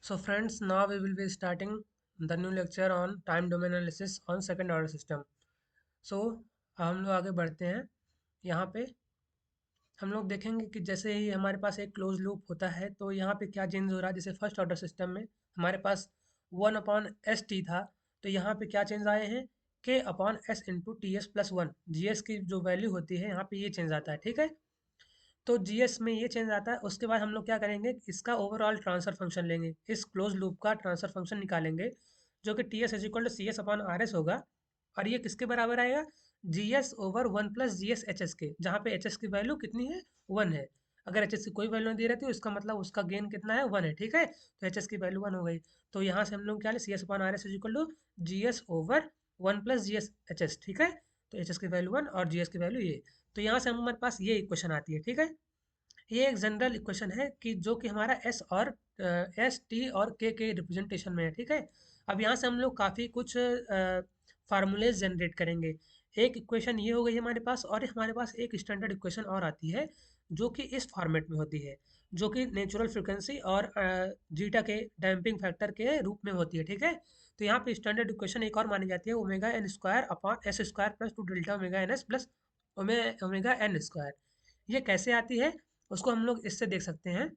So friends, now we will be starting the new lecture on time domain analysis on second order system. So हम लोग आगे बढ़ते हैं। यहाँ पे हम लोग देखेंगे कि जैसे ही हमारे पास एक क्लोज लूप होता है तो यहाँ पे क्या चेंज हो रहा है। जैसे फर्स्ट ऑर्डर सिस्टम में हमारे पास 1/s t था, तो यहाँ पे क्या चेंज आए हैं, k/s/ts+1। जीएस की जो वैल्यू होती है यहाँ पे ये चेंज आता है, ठीक है। तो जीएस में ये चेंज आता है। उसके बाद हम लोग क्या करेंगे, इसका ओवरऑल ट्रांसफर फंक्शन लेंगे, इस क्लोज लूप का ट्रांसफर फंक्शन निकालेंगे, जो कि T S is equal to C S upon R S होगा। और ये किसके बराबर आएगा, G S over 1 + GS H S के, जहाँ पे एच एस की वैल्यू कितनी है, 1 है। अगर एच एस की कोई वैल्यू नहीं दे रही थी, इसका मतलब उसका गेन कितना है, 1 है, ठीक है। तो एच एस की वैल्यू 1 हो गई। तो यहाँ से हम लोग क्या ले, C S upon R S is equal to G S over 1 + GS H S, ठीक है। तो एच एस की वैल्यू 1 और जी एस की वैल्यू ये। तो यहाँ से हमारे पास ये इक्वेशन आती है, ठीक है। ये एक जनरल इक्वेशन है कि जो कि हमारा एस और एस टी और के रिप्रेजेंटेशन में है, ठीक है। अब यहाँ से हम लोग काफ़ी कुछ फार्मूलेज जनरेट करेंगे। एक इक्वेशन ये हो गई हमारे पास, और हमारे पास एक स्टैंडर्ड इक्वेशन और आती है जो कि इस फॉर्मेट में होती है, जो कि नेचुरल फ्रिक्वेंसी और जीटा के डैम्पिंग फैक्टर के रूप में होती है, ठीक है। तो यहाँ पे स्टैंडर्ड इक्वेशन एक और मानी जाती है, omega N square upon S square plus 2 delta omega N S plus omega N square. ये कैसे आती है, उसको हम लोग इससे देख सकते हैं।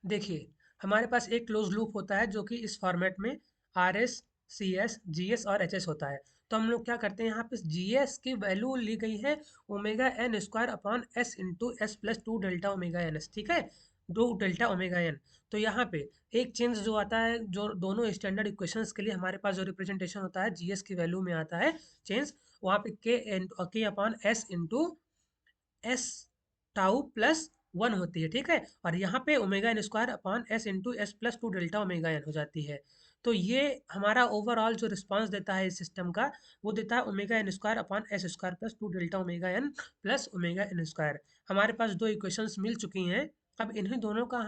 देखिए, हमारे पास एक क्लोज लूप होता है जो कि इस फॉर्मेट में R S, C S, G S और एच एस होता है। तो हम लोग क्या करते हैं, यहाँ पे जी एस की वैल्यू ली गई है omega N square upon S into S plus 2 delta omega N S, ठीक है। 2 डेल्टा ओमेगा एन। तो यहाँ पे एक चेंज जो आता है, जो दोनों स्टैंडर्ड इक्वेशंस के लिए हमारे पास जो रिप्रेजेंटेशन होता है जी एस की वैल्यू में आता है चेंज, वहाँ पे K upon S into S tau plus 1 होती है, ठीक है। और यहाँ पे omega N square upon S into S plus 2 delta omega N हो जाती है। तो ये हमारा ओवरऑल जो रिस्पांस देता है इस सिस्टम का, वो देता है omega N square upon S square plus 2 delta omega N plus omega N square. हमारे पास दो इक्वेशंस मिल चुकी हैं। अब इन्हीं दोनों का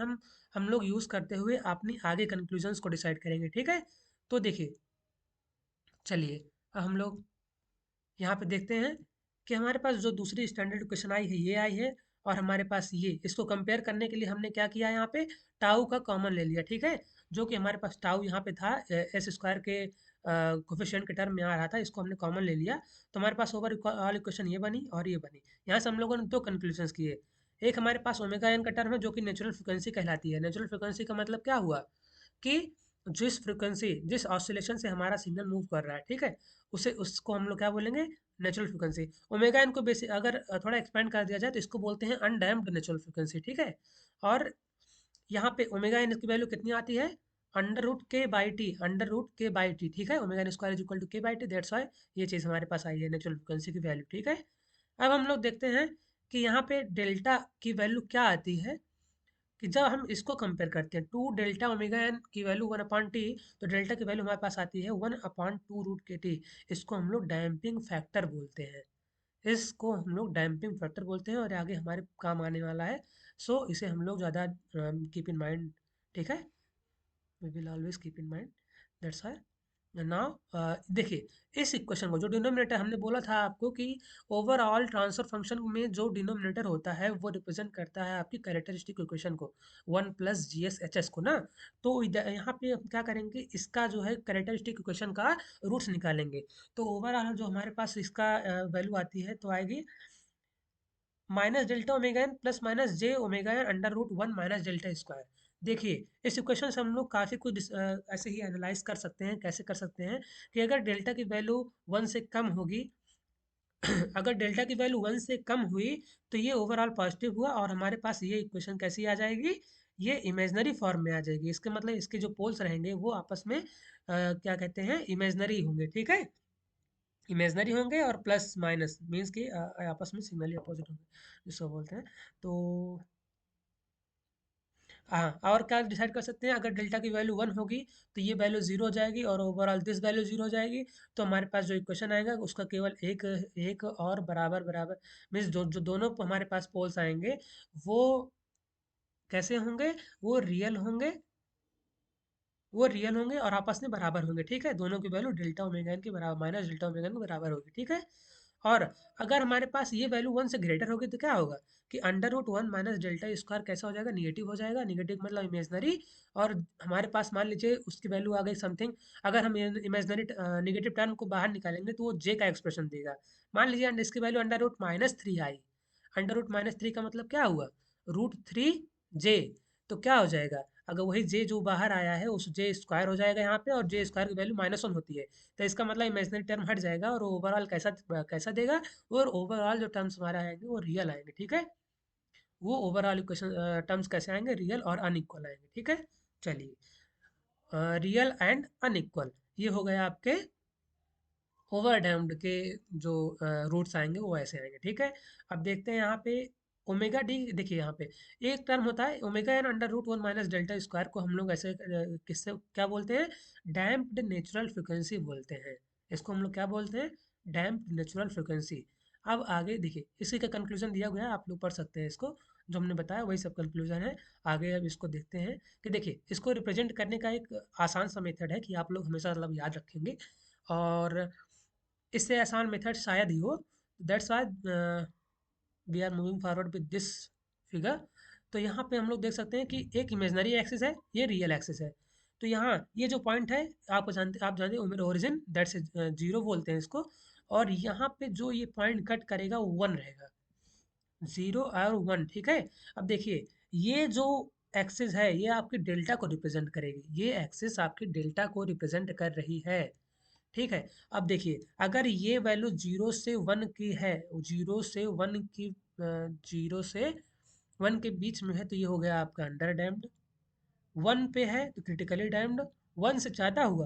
हम लोग यूज़ करते हुए अपनी आगे कंक्लूजन्स को डिसाइड करेंगे, ठीक है। तो देखिए, चलिए अब हम लोग यहाँ पे देखते हैं कि हमारे पास जो दूसरी स्टैंडर्ड इक्वेशन आई है, ये आई है। और हमारे पास ये, इसको कंपेयर करने के लिए हमने क्या किया, यहाँ पे टाउ का कॉमन ले लिया, ठीक है। जो कि हमारे पास टाउ यहाँ पे था, एस स्क्वायर के कोफिशिएंट के टर्म में आ रहा था, इसको हमने कॉमन ले लिया। तो हमारे पास ओवर ऑल इक्वेशन ये बनी और ये बनी। यहाँ से हम लोगों ने दो कंक्लूजन्स किए। एक हमारे पास ओमेगा एन का टर्म है जो कि नेचुरल फ्रिक्वेंसी कहलाती है। नेचुरल फ्रिक्वेंसी का मतलब क्या हुआ कि जिस फ्रिक्वेंसी, जिस ऑसिलेशन से हमारा सिग्नल मूव कर रहा है, ठीक है, उसे उसको हम लोग क्या बोलेंगे, नेचुरल फ्रिक्वेंसी। ओमेगा इनको बेसिक अगर थोड़ा एक्सपेंड कर दिया जाए तो इसको बोलते हैं अनडैम्प्ड नेचुरल फ्रिक्वेंसी, ठीक है। और यहाँ पे ओमेगा एन की वैल्यू कितनी आती है, √k/t, √k/t, ठीक है। Omega N square is equal to k/t, that's why ये चीज़ हमारे पास आई है, नेचुरल फ्रिक्वेंसी की वैल्यू, ठीक है। अब हम लोग देखते हैं कि यहाँ पे डेल्टा की वैल्यू क्या आती है, कि जब हम इसको कंपेयर करते हैं 2 डेल्टा ओमेगा एन की वैल्यू 1/t, तो डेल्टा की वैल्यू हमारे पास आती है 1/2 √kT। इसको हम लोग डैम्पिंग फैक्टर बोलते हैं। इसको हम लोग डैम्पिंग फैक्टर बोलते हैं और आगे हमारे काम आने वाला है। सो इसे हम लोग ज़्यादा कीप इन माइंड, ठीक है। We will always keep in mind, that's why now. देखिए, इस इक्वेशन को, जो डिनोमिनेटर हमने बोला था आपको कि ओवरऑल ट्रांसफर फंक्शन में जो डिनोमिनेटर होता है वो रिप्रेजेंट करता है आपकी कैरेक्टरिस्टिक इक्वेशन को, 1 + GS Hs को ना। तो यहाँ पे हम क्या करेंगे, इसका जो है कैरेक्टरिस्टिक इक्वेशन का रूट्स निकालेंगे। तो ओवरऑल जो हमारे पास इसका वैल्यू आती है, तो आएगी -delta omega N plus -j omega N √1 -delta square. देखिए, इस इक्वेशन से हम लोग काफ़ी कुछ ऐसे ही एनालाइज कर सकते हैं। कैसे कर सकते हैं कि अगर डेल्टा की वैल्यू 1 से कम होगी अगर डेल्टा की वैल्यू 1 से कम हुई, तो ये ओवरऑल पॉजिटिव हुआ और हमारे पास ये इक्वेशन कैसी आ जाएगी, ये इमेजनरी फॉर्म में आ जाएगी। इसके मतलब इसके जो पोल्स रहेंगे वो आपस में क्या कहते हैं, इमेजनरी होंगे, ठीक है। इमेजनरी होंगे और प्लस माइनस मीन्स कि आपस में सिग्नली अपोजिट होंगे, जिसको बोलते हैं। तो हाँ, और क्या डिसाइड कर सकते हैं, अगर डेल्टा की वैल्यू 1 होगी तो ये वैल्यू 0 हो जाएगी और ओवरऑल दिस वैल्यू 0 हो जाएगी। तो हमारे पास जो इक्वेशन आएगा उसका केवल एक एक और बराबर बराबर मीन्स जो जो दोनों हमारे पास पोल्स आएंगे वो कैसे होंगे, वो रियल होंगे, वो रियल होंगे और आपस में बराबर होंगे, ठीक है। दोनों की वैल्यू डेल्टा ओमेगा एन के बराबर, -डेल्टा ओमेगा एन के बराबर होगी, ठीक है। और अगर हमारे पास ये वैल्यू 1 से ग्रेटर होगी तो क्या होगा कि under root 1 minus delta square कैसा हो जाएगा, निगेटिव हो जाएगा। निगेटिव मतलब इमेजनरी। और हमारे पास मान लीजिए उसकी वैल्यू आ गई समथिंग, अगर हम इमेजनरी निगेटिव टर्म को बाहर निकालेंगे तो वो जे का एक्सप्रेशन देगा। मान लीजिए इसकी value under root minus three I. Under root minus three का मतलब क्या हुआ, रूट थ्री जे। तो क्या हो जाएगा, अगर वही जे जो बाहर आया है उस जे स्क्वायर हो जाएगा यहाँ पे, और जे स्क्वायर की वैल्यू माइनस वन होती है। तो इसका मतलब इमेजिनरी टर्म हट जाएगा और ओवरऑल कैसा कैसा देगा, और ओवरऑल जो टर्म्स हमारे आएंगे वो रियल आएंगे। ठीक है, वो ओवरऑल इक्वेशन टर्म्स कैसे आएंगे, रियल और अनइक्वल आएंगे। ठीक है, चलिए, रियल एंड अनइक्वल ये हो गए आपके ओवर डैम्ड के जो रूट्स आएंगे वो ऐसे आएंगे। ठीक है, अब देखते हैं यहाँ पे ओमेगा डी। देखिए यहाँ पे एक टर्म होता है omega N under root one minus delta square को हम लोग ऐसे किससे क्या बोलते हैं, डैम्प्ड नेचुरल फ्रिक्वेंसी बोलते हैं। इसको हम लोग क्या बोलते हैं, डैम्प्ड नेचुरल फ्रिक्वेंसी। अब आगे देखिए इसी का कंक्लूजन दिया गया है, आप लोग पढ़ सकते हैं इसको, जो हमने बताया वही सब कंक्लूजन है। आगे अब इसको देखते हैं कि देखिए इसको रिप्रेजेंट करने का एक आसान सा मेथड है कि आप लोग हमेशा मतलब याद रखेंगे, और इससे आसान मेथड शायद ही हो। That's why we are moving forward with this figure. तो यहाँ पे हम लोग देख सकते हैं कि एक इमेजनरी एक्सिस है, ये रियल एक्सिस है। तो यहाँ ये जो पॉइंट है, आप जानते हैं ओरिजिन, दैट्स जीरो बोलते हैं इसको। और यहाँ पे जो ये पॉइंट कट करेगा वो वन रहेगा, जीरो और वन। ठीक है, अब देखिए ये जो एक्सिस है ये आपकी डेल्टा को रिप्रेजेंट करेगी, ये एक्सिस आपकी डेल्टा को रिप्रेजेंट कर रही है। ठीक है, अब देखिए अगर ये वैल्यू जीरो से वन की है, जीरो से वन की, जीरो से वन के बीच में है तो ये हो गया आपका अंडर डैम्ड। वन पे है तो क्रिटिकली डैम्ड। वन से ज़्यादा हुआ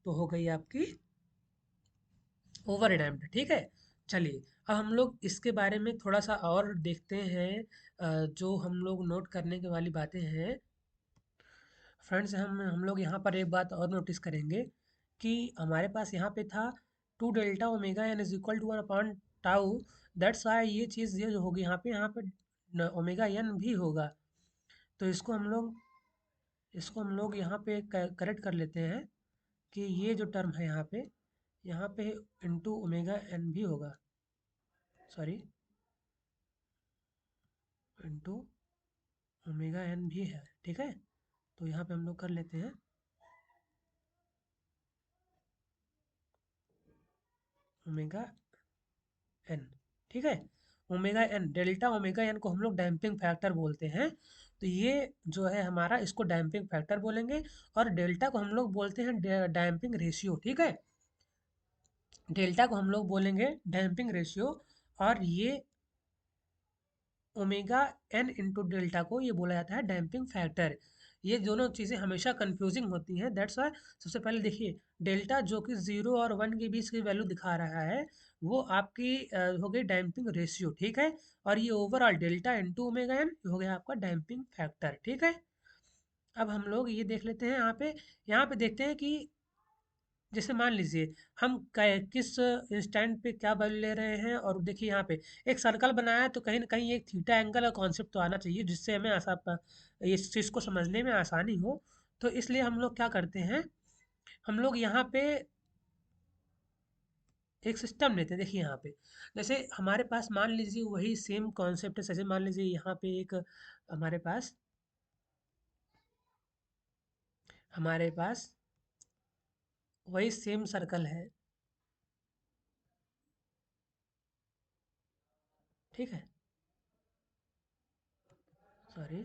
तो हो गई आपकी ओवर डैम्ड। ठीक है, चलिए अब हम लोग इसके बारे में थोड़ा सा और देखते हैं, जो हम लोग नोट करने की वाली बातें हैं। फ्रेंड्स, हम लोग यहाँ पर एक बात और नोटिस करेंगे कि हमारे पास यहाँ पे था two delta omega N is equal to one upon tau. That's why ये चीज़ ये जो होगी यहाँ पे ओमेगा एन भी होगा। तो इसको हम लोग यहाँ पे करेक्ट कर लेते हैं कि ये जो टर्म है यहाँ पे इंटू ओमेगा एन भी होगा, सॉरी, इंटू ओमेगा एन भी है। ठीक है, तो यहाँ पे हम लोग कर लेते हैं ओमेगा एन। ठीक है, omega N, delta omega N को हम लोग डैम्पिंग फैक्टर बोलते हैं। तो ये जो है हमारा, इसको डैम्पिंग फैक्टर बोलेंगे। और डेल्टा को हम लोग बोलते हैं डैम्पिंग रेशियो। ठीक है, डेल्टा को हम लोग बोलेंगे डैम्पिंग रेशियो। और ये ओमेगा एन इंटू डेल्टा को ये बोला जाता है डैम्पिंग फैक्टर। ये दोनों चीज़ें हमेशा कंफ्यूजिंग होती हैं, दैट्स वाई सबसे पहले देखिए डेल्टा जो कि ज़ीरो और वन के बीच की वैल्यू दिखा रहा है वो आपकी हो गई डैम्पिंग रेशियो। ठीक है, और ये overall delta into omega N हो गया आपका डैम्पिंग फैक्टर। ठीक है, अब हम लोग ये देख लेते हैं यहाँ पे देखते हैं कि जैसे मान लीजिए हम किस इंस्टेंट पे क्या वैल्यू ले रहे हैं। और देखिए यहाँ पे एक सर्कल बनाया है तो कहीं ना कहीं एक थीटा एंगल का कॉन्सेप्ट तो आना चाहिए जिससे हमें इस चीज़ को समझने में आसानी हो। तो इसलिए हम लोग क्या करते हैं, हम लोग यहाँ पे एक सिस्टम लेते हैं। देखिए यहाँ पे जैसे हमारे पास मान लीजिए वही सेम कॉन्सेप्ट है, जैसे मान लीजिए यहाँ पे एक हमारे पास हमारे पास वही सेम सर्कल है। ठीक है, सॉरी,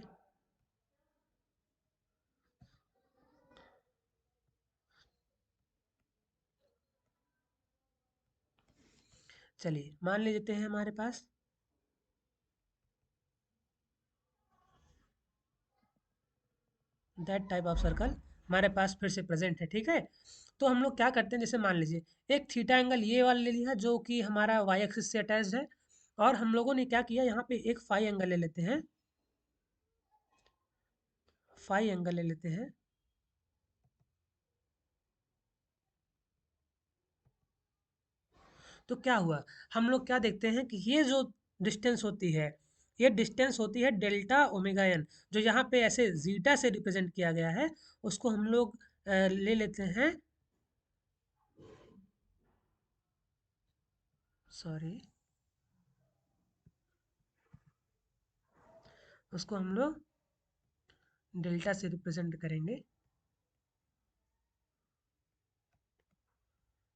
चलिए मान लेते हैं हमारे पास दैट टाइप ऑफ सर्कल हमारे पास फिर से प्रेजेंट है। ठीक है, तो हम लोग क्या करते हैं, जैसे मान लीजिए एक थीटा एंगल ये वाला ले लिया जो कि हमारा वाई एक्सिस से अटैच्ड है। और हम लोगों ने क्या किया, यहाँ पे एक फाई एंगल ले लेते हैं, फाई एंगल ले लेते हैं। तो क्या हुआ, हम लोग क्या देखते हैं कि ये जो डिस्टेंस होती है, ये डिस्टेंस होती है डेल्टा ओमेगा एन, जो यहाँ पे ऐसे जीटा से रिप्रेजेंट किया गया है। उसको हम लोग ले लेते हैं, सॉरी, उसको हम लोग डेल्टा से रिप्रेजेंट करेंगे,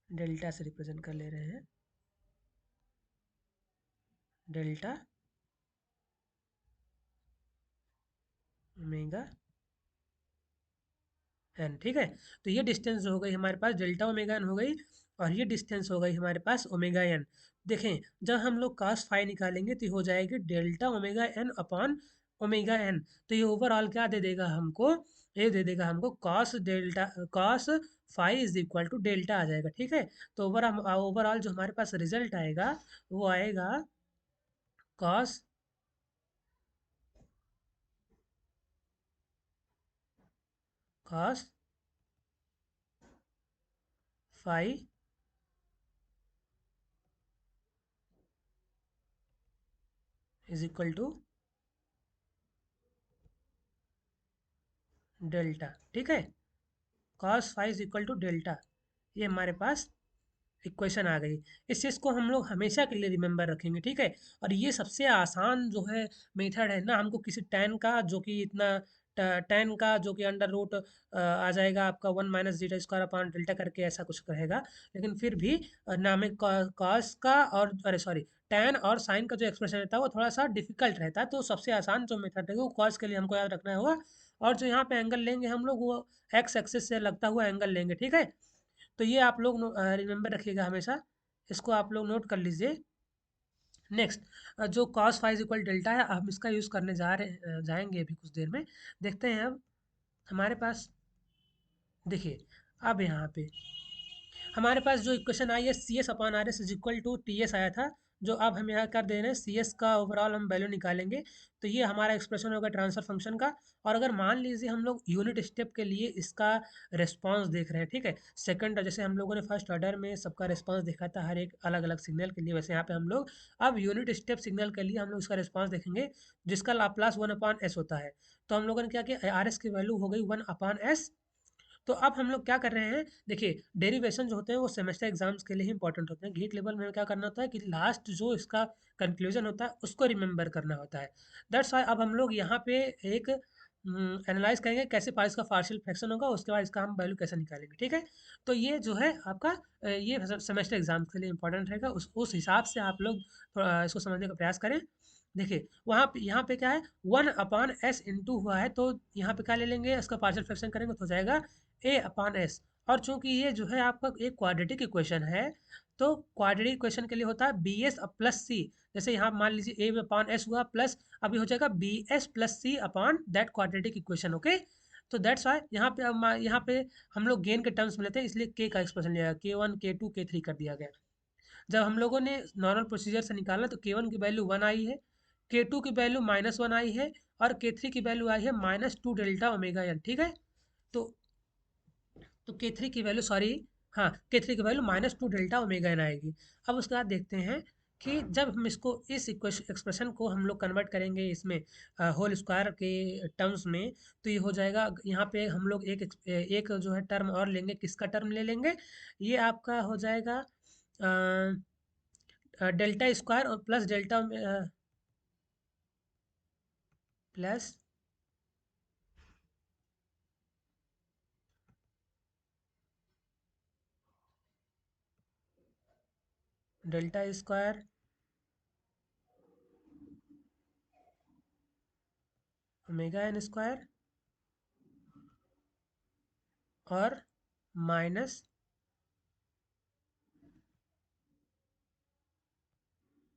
डेल्टा से रिप्रेजेंट कर ले रहे हैं, डेल्टा ओमेगा एन। ठीक है, तो ये डिस्टेंस हो गई हमारे पास डेल्टा ओमेगा एन हो गई, और ये डिस्टेंस हो गई हमारे पास ओमेगा एन। देखें, जब हम लोग cos फाई निकालेंगे तो ये हो जाएगी delta omega N upon omega N. तो ये ओवरऑल क्या दे देगा हमको, ये दे देगा हमको cos phi is equal to delta आ जाएगा। ठीक है, तो ओवरऑल जो हमारे पास रिजल्ट आएगा वो आएगा cos cos phi is equal to delta. ठीक है, cos phi is equal to delta, ये हमारे पास इक्वेशन आ गई। इस चीज़ को हम लोग हमेशा के लिए रिमेंबर रखेंगे। ठीक है, और ये सबसे आसान जो है मेथड है ना, हमको किसी टेन का जो कि इतना टेन का जो कि अंडर रूट आ जाएगा आपका 1 - जीटा स्क्वायर अपॉन डेल्टा करके ऐसा कुछ रहेगा, लेकिन फिर भी नाम है कॉस का, और अरे सॉरी, टेन और साइन का जो एक्सप्रेशन रहता है वो थोड़ा सा डिफिकल्ट रहता है, तो सबसे आसान जो मेथड है वो कॉस के लिए हमको याद रखना होगा। और जो यहाँ पे एंगल लेंगे हम लोग वो एक्स एक्सिस से लगता हुआ एंगल लेंगे। ठीक है, तो ये आप लोग रिमेंबर रखिएगा हमेशा, इसको आप लोग नोट कर लीजिए। नेक्स्ट, जो cos फाइव इक्वल डेल्टा है, हम इसका यूज़ करने जाएंगे अभी कुछ देर में। देखते हैं अब हमारे पास, देखिए, अब यहाँ पे हमारे पास जो इक्वेशन आई है C S upon R S is equal to T S आया था, जो अब हम यहाँ कर दे रहे हैं सी एस का ओवरऑल हम वैल्यू निकालेंगे। तो ये हमारा एक्सप्रेशन होगा ट्रांसफर फंक्शन का। और अगर मान लीजिए हम लोग यूनिट स्टेप के लिए इसका रिस्पांस देख रहे हैं, ठीक है, सेकंड जैसे हम लोगों ने फर्स्ट ऑर्डर में सबका रिस्पांस देखा था हर एक अलग अलग सिग्नल के लिए, वैसे यहाँ पे हम लोग अब यूनिट स्टेप सिग्नल के लिए हम लोग इसका रिस्पांस देखेंगे, जिसका लाप्लास 1/s होता है। तो हम लोगों ने क्या किया, आर एस की वैल्यू हो गई 1/s। तो अब हम लोग क्या कर रहे हैं, देखिए, डेरिवेशन जो होते हैं वो सेमेस्टर एग्जाम्स के लिए ही इंपॉर्टेंट होते हैं। गेट लेवल में क्या करना होता है कि लास्ट जो इसका कंक्लूजन होता है उसको रिमेंबर करना होता है। दैट्स वाई अब हम लोग यहाँ पे एक एनालाइज करेंगे कैसे इसका पार्शियल फ्रैक्शन होगा, उसके बाद इसका हम वैल्यू कैसे निकालेंगे। ठीक है, तो ये जो है आपका ये सेमेस्टर एग्जाम्स के लिए इंपॉर्टेंट रहेगा, उस हिसाब से आप लोग थोड़ा इसको समझने का प्रयास करें। देखिए, वहाँ पे यहाँ पे क्या है, 1/s इंटू हुआ है, तो यहाँ पे क्या ले लेंगे, इसका पार्शियल फ्रैक्शन करेंगे तो हो जाएगा a/s। और चूंकि ये जो है आपका एक क्वाड्रेटिक इक्वेशन है, तो क्वाड्रेटिक इक्वेशन के लिए होता है बी एस प्लस सी। जैसे यहाँ मान लीजिए a/s हुआ प्लस, अभी हो जाएगा B S plus C upon that quadratic equation. Okay, तो दैट्स वाई यहाँ पे यहाँ पे हम लोग गेन के टर्म्स में लेते हैं, इसलिए के का एक्सप्रेशन लिया गया, k1 k2 k3 कर दिया गया। जब हम लोगों ने नॉर्मल प्रोसीजर से निकाला तो k1 की वैल्यू 1 आई है, k2 की वैल्यू -1 आई है, और k3 की वैल्यू आई है -2 डेल्टा ओमेगा एन। ठीक है, तो के थ्री की वैल्यू सॉरी, हाँ, के थ्री की वैल्यू -2 डेल्टा ओमेगा एन आएगी। अब उसके बाद देखते हैं कि जब हम इसको इस इक्वेशन एक्सप्रेशन को हम लोग कन्वर्ट करेंगे इसमें होल स्क्वायर के टर्म्स में, तो ये हो जाएगा, यहाँ पे हम लोग एक जो है टर्म और लेंगे, किसका टर्म ले लेंगे, ये आपका हो जाएगा डेल्टा स्क्वायर और plus delta plus delta square omega N square और माइनस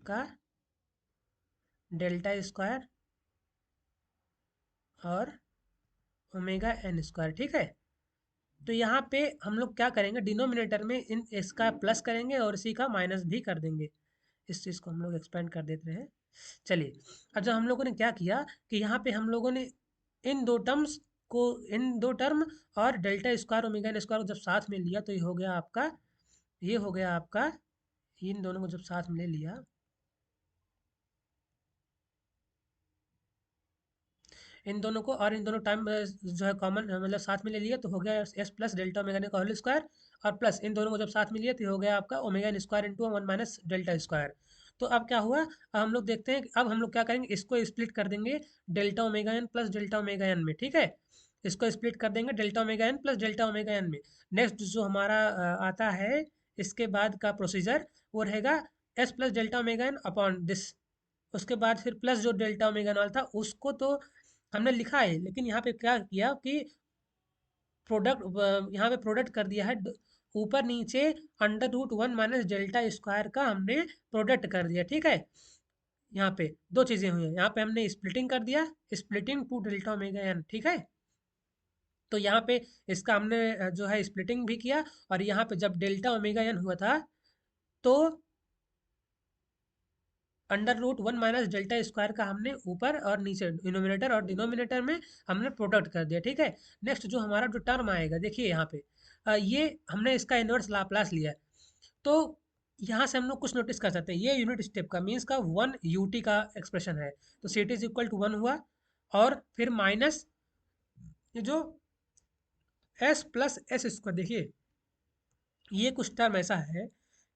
का डेल्टा स्क्वायर और ओमेगा एन स्क्वायर। ठीक है, तो यहाँ पे हम लोग क्या करेंगे, डिनोमिनेटर में इन इसका प्लस करेंगे और इसी का माइनस भी कर देंगे। इस चीज़ को हम लोग एक्सपेंड कर देते हैं। चलिए, अब जब हम लोगों ने क्या किया कि यहाँ पे हम लोगों ने इन दो टर्म्स को, इन दो टर्म और delta square omega N square को जब साथ में लिया तो ये हो गया आपका, ये हो गया आपका, इन दोनों को जब साथ में ले लिया, इन दोनों को और इन दोनों टाइम जो है कॉमन मतलब साथ में ले लिया तो हो गया S plus delta omega N का होल स्क्वायर, और प्लस इन दोनों को जब साथ में लिया तो हो गया आपका omega N square into one minus delta square. तो अब क्या हुआ, अब हम लोग देखते हैं कि अब हम लोग क्या करेंगे, इसको स्प्लिट कर देंगे delta omega N plus delta omega N में, ठीक है। इसको स्प्लिट कर देंगे delta omega N plus delta omega N में। नेक्स्ट जो हमारा आता है इसके बाद का प्रोसीजर, वो रहेगा S plus delta omega N upon this. उसके बाद फिर प्लस जो डेल्टा ओमेगा नॉट था उसको तो हमने लिखा है, लेकिन यहाँ पे क्या किया कि प्रोडक्ट यहाँ पे प्रोडक्ट कर दिया है ऊपर नीचे under root one minus delta square का हमने प्रोडक्ट कर दिया, ठीक है। यहाँ पे दो चीज़ें हुई हैं, यहाँ पे हमने स्प्लिटिंग कर दिया, splitting two delta omega N, ठीक है। तो यहाँ पे इसका हमने जो है स्प्लिटिंग भी किया, और यहाँ पे जब डेल्टा ओमेगा एन हुआ था तो under root one minus delta square का हमने ऊपर और नीचे इनोमिनेटर और डिनोमिनेटर में हमने प्रोडक्ट कर दिया, ठीक है। नेक्स्ट जो हमारा जो टर्म आएगा देखिए यहाँ पे ये हमने इसका इनवर्स लाप्लास लिया है। तो यहाँ से हम लोग कुछ नोटिस कर सकते हैं, ये यूनिट स्टेप का मीन्स का वन यूटी का एक्सप्रेशन है, तो C T is equal to one हुआ, और फिर माइनस ये जो एस प्लस एस स्क्वायर, देखिए ये कुछ टर्म ऐसा है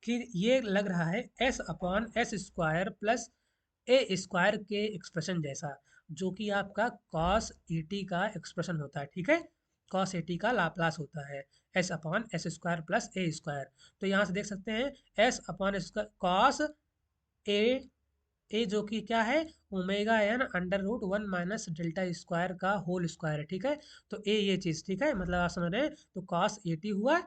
कि ये लग रहा है S upon S square plus A square के एक्सप्रेशन जैसा, जो कि आपका कॉस ई टी का एक्सप्रेशन होता है, ठीक है। कॉस ए टी का लाप्लास होता है S upon S square plus A square. तो यहाँ से देख सकते हैं S upon S square cos A, A जो कि क्या है omega N under root one minus delta square का होल स्क्वायर है, ठीक है। तो ए ये चीज़, ठीक है, मतलब आप समझ रहे हैं, तो कॉस ए टी हुआ।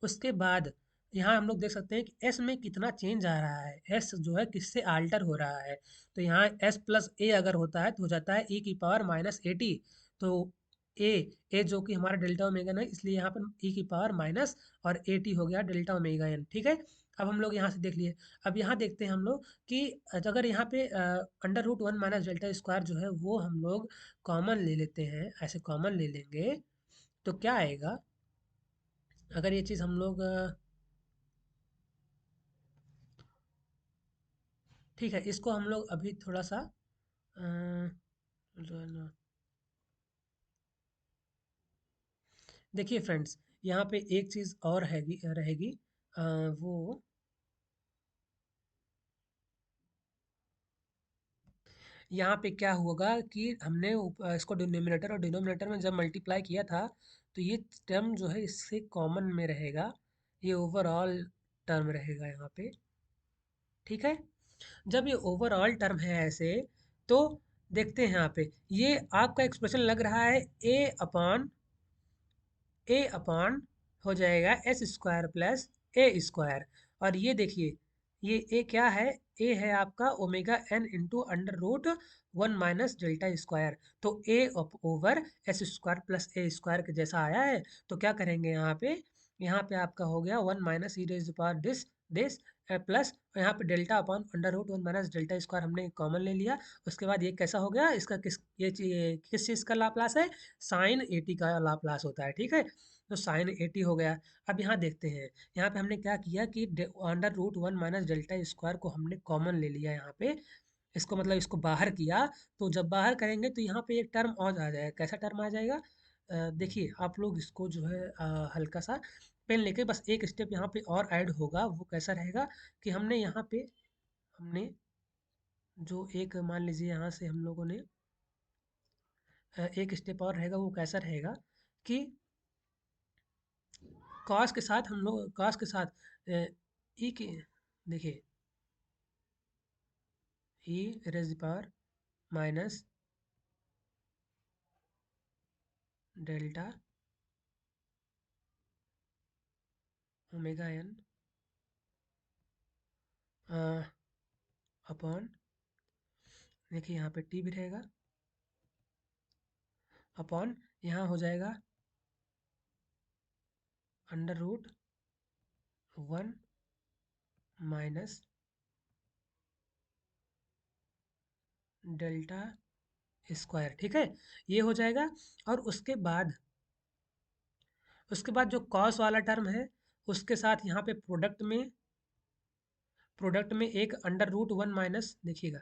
उसके बाद यहाँ हम लोग देख सकते हैं कि एस में कितना चेंज आ रहा है, एस जो है किससे आल्टर हो रहा है। तो यहाँ एस प्लस ए अगर होता है तो हो जाता है ई की पावर माइनस ए टी। तो ए ए जो कि हमारा डेल्टा ओमेगा है, इसलिए यहाँ पर ई की पावर माइनस और ए टी हो गया डेल्टा ओमेगा एन, ठीक है। अब हम लोग यहाँ से देख लिए, अब यहाँ देखते हैं हम लोग कि अगर यहाँ पे under root one minus delta square जो है वो हम लोग कॉमन ले लेते हैं, ऐसे कॉमन ले लेंगे तो क्या आएगा, अगर ये चीज़ हम लोग ठीक है, इसको हम लोग अभी थोड़ा सा जो है ना, देखिए फ्रेंड्स, यहाँ पे एक चीज़ और हैगी रहेगी, वो यहाँ पे क्या होगा कि हमने इसको डिनोमिनेटर और डिनोमिनेटर में जब मल्टीप्लाई किया था तो ये टर्म जो है इससे कॉमन में रहेगा, ये ओवरऑल टर्म रहेगा यहाँ पे, ठीक है। जब ये ओवरऑल टर्म है ऐसे, तो देखते हैं यहाँ पे ये आपका एक्सप्रेशन लग रहा है ए अपॉन हो जाएगा S square plus A square. और ये देखिए ये ए क्या है, ए है आपका omega N into under root one minus delta square. तो A over S square plus A square के जैसा आया है। तो क्या करेंगे यहाँ पे आपका हो गया one minus E raise power this plus यहाँ पे delta upon under root one minus delta square हमने कॉमन ले लिया। उसके बाद ये कैसा हो गया, इसका किस चीज़ का लाप्लास है, साइन ए टी का लाप्लास होता है, ठीक है। तो साइन 80 हो गया। अब यहाँ देखते हैं, यहाँ पे हमने क्या किया कि under root one minus delta square को हमने कॉमन ले लिया यहाँ पे, इसको मतलब इसको बाहर किया। तो जब बाहर करेंगे तो यहाँ पे एक टर्म और आ जाएगा, कैसा टर्म आ जाएगा, देखिए आप लोग इसको जो है हल्का सा पेन लेके बस एक स्टेप यहाँ पे और ऐड होगा, वो कैसा रहेगा कि हमने यहाँ पे हमने जो एक मान लीजिए यहाँ से हम लोगों ने एक स्टेप और रहेगा, वो कैसा रहेगा कि कॉस के साथ हम लोग कॉस के साथ ई के देखिए E raise power minus delta omega N upon, देखिए यहाँ पे टी भी रहेगा, अपॉन यहाँ हो जाएगा under root one minus delta square, ठीक है, ये हो जाएगा। और उसके बाद जो कॉस वाला टर्म है उसके साथ यहाँ पे प्रोडक्ट में एक अंडर रूट वन माइनस, देखिएगा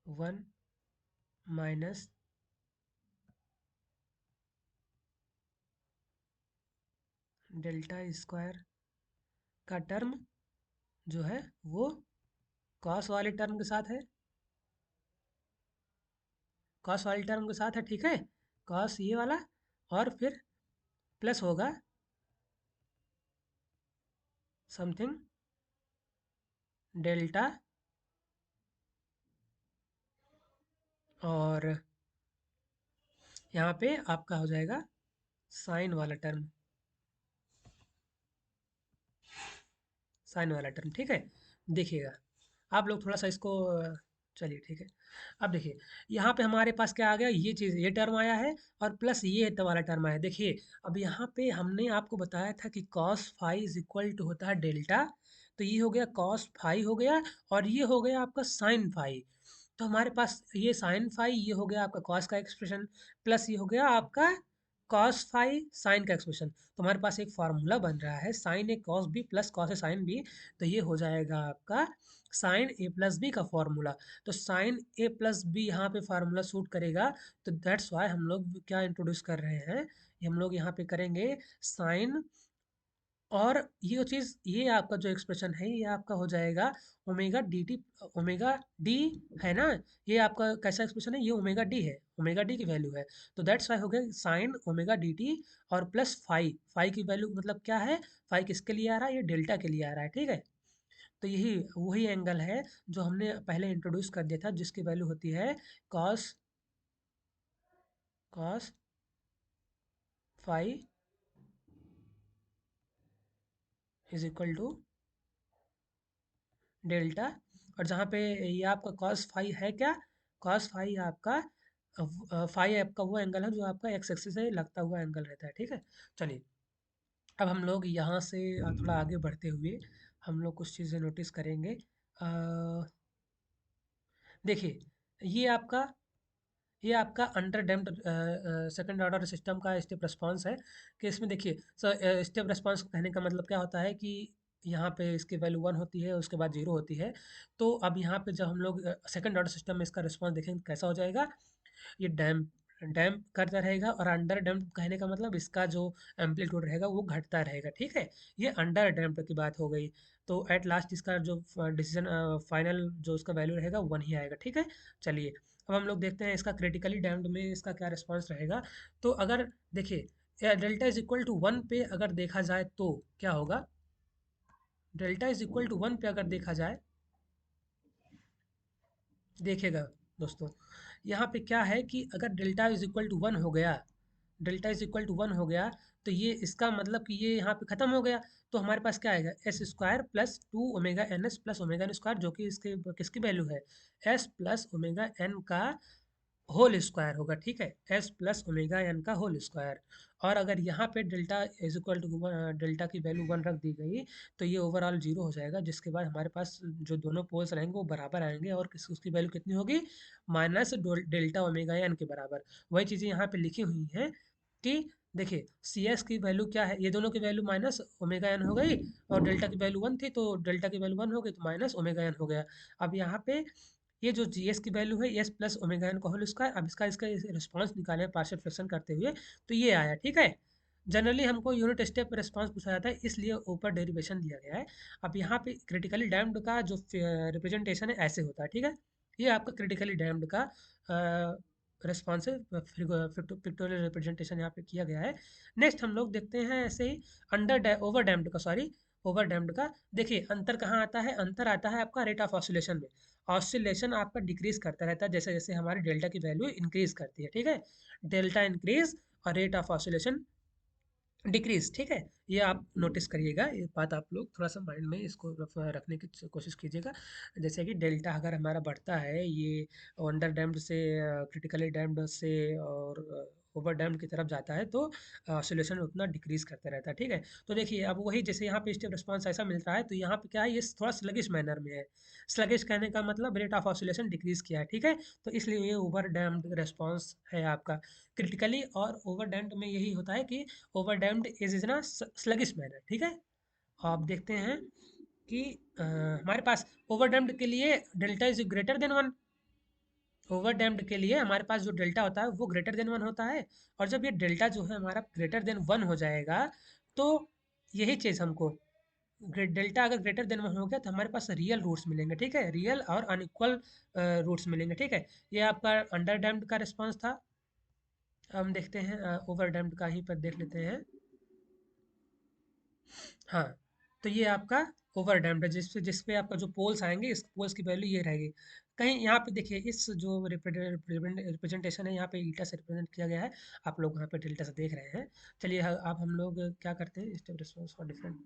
1 माइनस डेल्टा स्क्वायर का टर्म जो है वो कॉस वाले टर्म के साथ है, कॉस वाले टर्म के साथ है, ठीक है। कॉस ये वाला, और फिर प्लस होगा समथिंग डेल्टा, और यहाँ पे आपका हो जाएगा साइन वाला टर्म, साइन वाला टर्म, ठीक है। देखिएगा आप लोग थोड़ा सा इसको चलिए ठीक है। अब देखिए यहाँ पे हमारे पास क्या आ गया, ये चीज़, ये टर्म आया है, और प्लस ये वाला टर्म आया है। देखिए अब यहाँ पे हमने आपको बताया था कि cos phi is equal to होता है डेल्टा, तो ये हो गया कॉस फाई हो गया, और ये हो गया आपका साइन फाई। तो हमारे पास ये साइन फाई, ये हो गया आपका कॉस का एक्सप्रेशन, प्लस ये हो गया आपका कॉस फाई साइन का एक्सप्रेशन। तो हमारे पास एक फार्मूला बन रहा है sine A cos B plus cos A sign B, तो ये हो जाएगा आपका साइन ए प्लस बी का फार्मूला। तो साइन ए प्लस बी यहाँ पे फार्मूला सूट करेगा, तो दैट्स वाई हम लोग क्या इंट्रोड्यूस कर रहे हैं, हम लोग यहाँ पे करेंगे साइन, और ये जो चीज़, ये आपका जो एक्सप्रेशन है ये आपका हो जाएगा omega D T, omega D है ना, ये आपका कैसा एक्सप्रेशन है, ये ओमेगा डी है, ओमेगा डी की वैल्यू है। तो दैट्स वाई हो गया साइन ओमेगा डी टी, और प्लस फाई, फाई की वैल्यू मतलब क्या है, फाई किसके लिए आ रहा है, ये डेल्टा के लिए आ रहा है, ठीक है। तो यही वही एंगल है जो हमने पहले इंट्रोड्यूस कर दिया था, जिसकी वैल्यू होती है cos, cos phi is equal to delta, और जहाँ पे ये आपका कॉस फाई है क्या, कॉस फाई आपका फाई आपका वो एंगल है जो आपका एक्स एक्सिस से लगता हुआ एंगल रहता है, ठीक है। चलिए अब हम लोग यहाँ से थोड़ा आगे बढ़ते हुए हम लोग कुछ चीज़ें नोटिस करेंगे। देखिए ये ये आपका under damped second order system का स्टेप रेस्पॉन्स है, कि इसमें देखिए स्टेप रेस्पॉन्स कहने का मतलब क्या होता है कि यहाँ पे इसकी वैल्यू 1 होती है, उसके बाद 0 होती है। तो अब यहाँ पे जब हम लोग सेकंड ऑर्डर सिस्टम में इसका रिस्पॉन्स देखेंगे कैसा हो जाएगा, ये डैम्प डैम्प करता रहेगा, और अंडर डैम्प कहने का मतलब इसका जो एम्पलीट्यूड रहेगा वो घटता रहेगा, ठीक है। ये अंडर डैम्प की बात हो गई। तो एट लास्ट इसका जो डिसीजन फाइनल जो उसका वैल्यू रहेगा 1 ही आएगा, ठीक है। चलिए अब हम लोग देखते हैं इसका क्रिटिकली डैम्प्ड में इसका क्या रिस्पॉन्स रहेगा। तो अगर देखिए डेल्टा इज इक्वल टू 1 पे अगर देखा जाए तो क्या होगा, डेल्टा इज इक्वल टू 1 पे अगर देखा जाए, देखिएगा दोस्तों, यहाँ पे क्या है कि अगर डेल्टा इज इक्वल टू 1 हो गया, डेल्टा इज इक्वल टू 1 हो गया, तो ये इसका मतलब कि ये यहाँ पे ख़त्म हो गया। तो हमारे पास क्या आएगा, S square plus 2 omega N S plus omega N square, जो कि इसके किसकी वैल्यू है, एस प्लस ओमेगा एन का होल स्क्वायर होगा, ठीक है, एस प्लस ओमेगा एन का होल स्क्वायर। और अगर यहाँ पे delta is equal to delta की वैल्यू 1 रख दी गई, तो ये ओवरऑल 0 हो जाएगा, जिसके बाद हमारे पास जो दोनों पोल्स रहेंगे वो बराबर आएंगे, और उसकी वैल्यू कितनी होगी, माइनस डेल्टा ओमेगा एन के बराबर। वही चीज़ें यहाँ पे लिखी हुई हैं कि देखिए सी एस की वैल्यू क्या है, ये दोनों की वैल्यू माइनस ओमेगा एन हो गई, और डेल्टा की वैल्यू 1 थी, तो डेल्टा की वैल्यू 1 हो गई, तो माइनस ओमेगा एन हो गया। अब यहाँ पे ये जो जी एस की वैल्यू है, एस प्लस ओमेगा एन का होल स्क्वायर, अब इसका रिस्पॉन्स निकालें पार्शियल फ्रैक्शन करते हुए, तो ये आया, ठीक है। जनरली हमको यूनिट स्टेप रिस्पॉन्स पूछा जाता है, इसलिए ऊपर डेरिवेशन दिया गया है। अब यहाँ पे क्रिटिकली डैम्प्ड का जो रिप्रेजेंटेशन है ऐसे होता है, ठीक है। ये आपका क्रिटिकली डैम्प्ड का रिस्पॉन्स है, पिक्टोरियल रिप्रेजेंटेशन यहाँ पे किया गया है। नेक्स्ट हम लोग देखते हैं ऐसे ही ओवर डैम्प्ड का, सॉरी ओवर डैम्प्ड का। देखिए अंतर कहाँ आता है, अंतर आता है आपका रेट ऑफ ऑसिलेशन में। ऑसिलेशन आपका डिक्रीज करता रहता है जैसे जैसे हमारी डेल्टा की वैल्यू इंक्रीज करती है, ठीक है। डेल्टा इंक्रीज और रेट ऑफ ऑसिलेशन डिक्रीज, ठीक है। ये आप नोटिस करिएगा, ये बात आप लोग थोड़ा सा माइंड में इसको रखने की कोशिश कीजिएगा। जैसे कि डेल्टा अगर हमारा बढ़ता है, ये अंडर डैम्ड से क्रिटिकली डैम्ड से और ओवर डैम्ड की तरफ जाता है, तो ऑसिलेशन उतना डिक्रीज करता रहता है, ठीक है। तो देखिए अब वही जैसे यहाँ पे स्टेप रिस्पॉन्स ऐसा मिल रहा है, तो यहाँ पे क्या है, ये थोड़ा स्लगिश मैनर में है। स्लगिश कहने का मतलब रेट ऑफ ऑसिलेशन डिक्रीज किया है, ठीक है। तो इसलिए ये ओवर डैम्ड रिस्पॉन्स है आपका। क्रिटिकली और ओवर डैम्ड में यही होता है कि ओवर डैम्ड इज ना स्लगिश मैनर, ठीक है। आप देखते हैं कि हमारे पास ओवर डैम्ड के लिए delta is greater than 1, over damped के लिए हमारे पास जो डेल्टा होता है वो ग्रेटर देन 1 होता है, और जब ये डेल्टा जो है हमारा ग्रेटर देन 1 हो जाएगा, तो यही चीज़ हमको डेल्टा अगर ग्रेटर देन 1 हो गया तो हमारे पास रियल रूट्स मिलेंगे, ठीक है, रियल और अनइक्वल रूट्स मिलेंगे, ठीक है। ये आपका अंडर डैम्प्ड का रिस्पॉन्स था। हम देखते हैं ओवर डैम्प्ड का ही पर देख लेते हैं। हाँ, तो ये आपका ओवर डैम्प्ड है, जिस पे आपका जो पोल्स आएंगे, इस पोल्स की वैल्यू ये रहेगी। कहीं यहाँ पे देखिए, इस जो रिप्रेजेंटेशन है यहाँ पे ईटा से रिप्रेजेंट किया गया है, आप लोग यहाँ पे डेल्टा से देख रहे हैं। चलिए अब हम लोग क्या करते हैं, स्टेप रिस्पॉन्स फॉर डिफरेंट।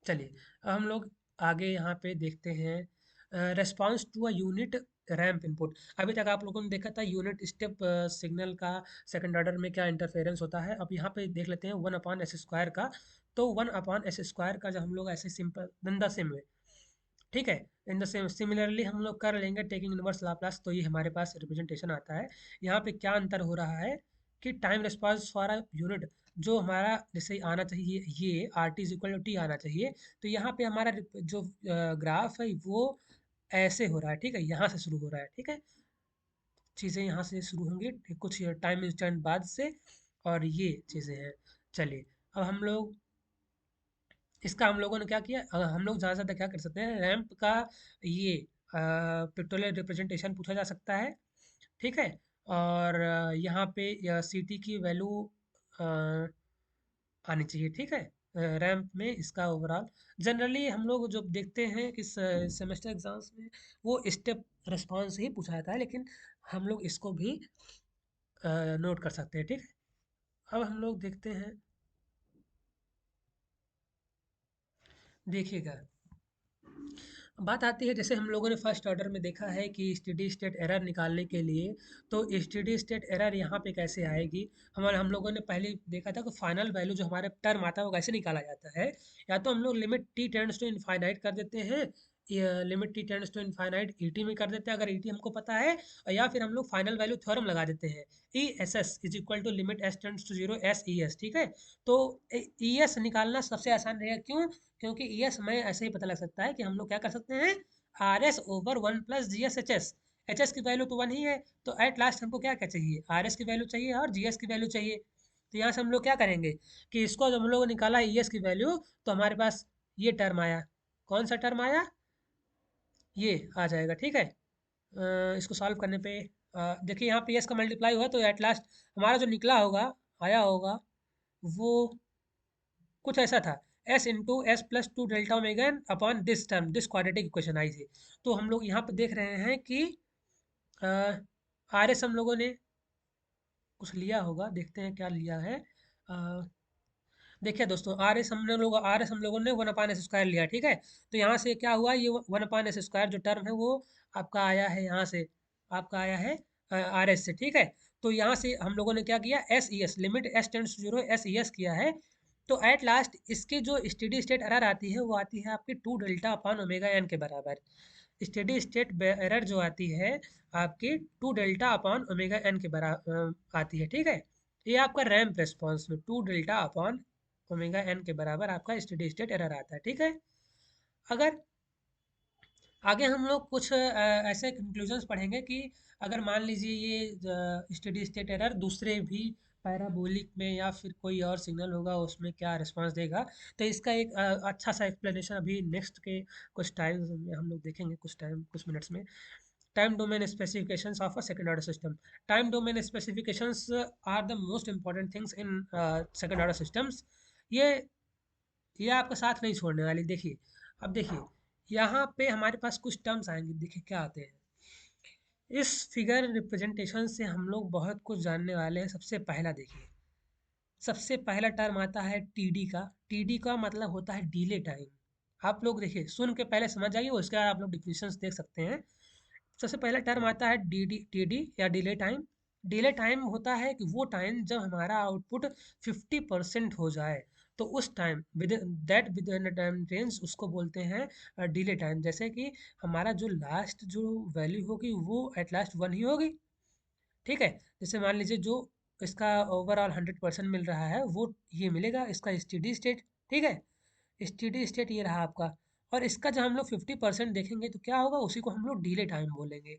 चलिए अब हम लोग आगे यहाँ पे देखते हैं response to a unit ramp input. अभी तक आप लोगों ने देखा था यूनिट स्टेप सिग्नल का सेकंड ऑर्डर में क्या इंटरफेरेंस होता है। अब यहाँ पे देख लेते हैं 1/s² का। तो 1/s² का जब हम लोग ऐसे simple in the same way, ठीक है, इन द सेम सिमिलरली हम लोग कर लेंगे टेकिंग इनवर्स लाप्लास, तो ये हमारे पास रिप्रेजेंटेशन आता है। यहाँ पे क्या अंतर हो रहा है कि time response for a unit, जो हमारा जैसे आना चाहिए ये R T is equal to T आना चाहिए, तो यहाँ पे हमारा जो ग्राफ है वो ऐसे हो रहा है, ठीक है, यहाँ से शुरू हो रहा है, ठीक है, चीज़ें यहाँ से शुरू होंगी कुछ टाइम इंस्टेंट बाद से, और ये चीज़ें हैं। चलिए अब हम लोग इसका हम लोगों ने क्या किया, हम लोग ज़्यादा से ज़्यादा क्या कर सकते हैं, रैंप का ये पिक्टोरियल रिप्रेजेंटेशन पूछा जा सकता है, ठीक है। और यहाँ पे सी टी की वैल्यू आनी चाहिए, ठीक है, रैंप में इसका ओवरऑल। जनरली हम लोग जो देखते हैं इस सेमेस्टर एग्जाम्स में, वो स्टेप रिस्पॉन्स ही पूछा जाता है, लेकिन हम लोग इसको भी नोट कर सकते हैं, ठीक है। अब हम लोग देखते हैं, देखिएगा, बात आती है जैसे हम लोगों ने फर्स्ट ऑर्डर में देखा है कि स्टेडी स्टेट एरर निकालने के लिए, तो स्टेडी स्टेट एरर यहाँ पे कैसे आएगी। हम लोगों ने पहले देखा था कि फाइनल वैल्यू जो हमारे टर्म आता है वो कैसे निकाला जाता है। या तो हम लोग limit T tends to infinite कर देते हैं, limit T tends to infinite E T में कर देते हैं अगर ई टी हमको पता है, और या फिर हम लोग फाइनल वैल्यू थ्योरम लगा देते हैं, E S S is equal to limit S tends to zero S E S, ठीक है। तो ई एस निकालना सबसे आसान रहेगा, क्यों, क्योंकि ई एस हमें ऐसे ही पता लग सकता है कि हम लोग क्या कर सकते हैं, are S over 1 + ji S H S. H S की वैल्यू तो 1 ही है, तो एट लास्ट हमको क्या क्या चाहिए, आर एस की वैल्यू चाहिए और जी एस की वैल्यू चाहिए। तो यहाँ से हम लोग क्या करेंगे कि इसको जब हम लोग निकाला ई एस की वैल्यू, तो हमारे पास ये टर्म आया, कौन सा टर्म आया, ये आ जाएगा, ठीक है। इसको सॉल्व करने पे देखिए यहाँ पे एस का मल्टीप्लाई हुआ, तो एट लास्ट हमारा जो निकला होगा, आया होगा, वो कुछ ऐसा था, S into S plus two delta omega N upon this term, this quadratic equation आई थी। तो हम लोग यहाँ पे देख रहे हैं कि आर एस हम लोगों ने कुछ लिया होगा, देखते हैं क्या लिया है। देखिए दोस्तों, आर एस हम लोगों ने 1/s² लिया, ठीक है। तो यहाँ से क्या हुआ, ये 1/s² जो टर्म है वो आपका आया है यहाँ से, आपका आया है आर एस से, ठीक है। तो यहाँ से हम लोगों ने क्या किया, S E S limit S tends to zero S E S किया है। तो एट लास्ट इसकी जो स्टेडी स्टेट एरर आती है वो आती है आपकी 2 डेल्टा अपॉन ओमेगा एन के बराबर। स्टेडी स्टेट एरर जो आती है आपकी 2 डेल्टा अपॉन ओमेगा एन के बराबर आती है, ठीक है। ये आपका रैंप रेस्पॉन्स में 2 डेल्टा अपॉन ओमेगा एन के बराबर आपका स्टेडी स्टेट एरर आता है, ठीक है। अगर आगे हम लोग कुछ ऐसे कंक्लूजन्स पढ़ेंगे कि अगर मान लीजिए ये स्टेडी स्टेट एरर दूसरे भी पैराबोलिक में या फिर कोई और सिग्नल होगा उसमें क्या रिस्पांस देगा, तो इसका एक अच्छा सा एक्सप्लेनेशन अभी नेक्स्ट के कुछ टाइम में हम लोग देखेंगे, कुछ मिनट्स में। Time domain specifications of a second order system. Time domain specifications are the most important things in second order systems. ये ये आपका साथ नहीं छोड़ने वाली। देखिए, अब देखिए यहाँ पे हमारे पास कुछ टर्म्स आएंगे, देखिए क्या आते हैं। इस फिगर रिप्रेजेंटेशन से हम लोग बहुत कुछ जानने वाले हैं। सबसे पहला देखिए, सबसे पहला टर्म आता है टीडी का। टीडी का मतलब होता है डिले टाइम। आप लोग देखिए सुन के पहले समझ जाइए, उसके बाद आप लोग डिफिनेशंस देख सकते हैं। सबसे पहला टर्म आता है टीडी या डिले टाइम। डिले टाइम होता है कि वो टाइम जब हमारा आउटपुट 50% हो जाए, तो उस time with that with in time range उसको बोलते हैं डिले टाइम। जैसे कि हमारा जो लास्ट जो वैल्यू होगी वो एट लास्ट 1 ही होगी, ठीक है। जैसे मान लीजिए जो इसका ओवरऑल 100% मिल रहा है वो ये मिलेगा इसका स्टेडी स्टेट, ठीक है। स्टेडी स्टेट ये रहा आपका। और इसका जब हम लोग 50% देखेंगे तो क्या होगा, उसी को हम लोग डिले टाइम बोलेंगे।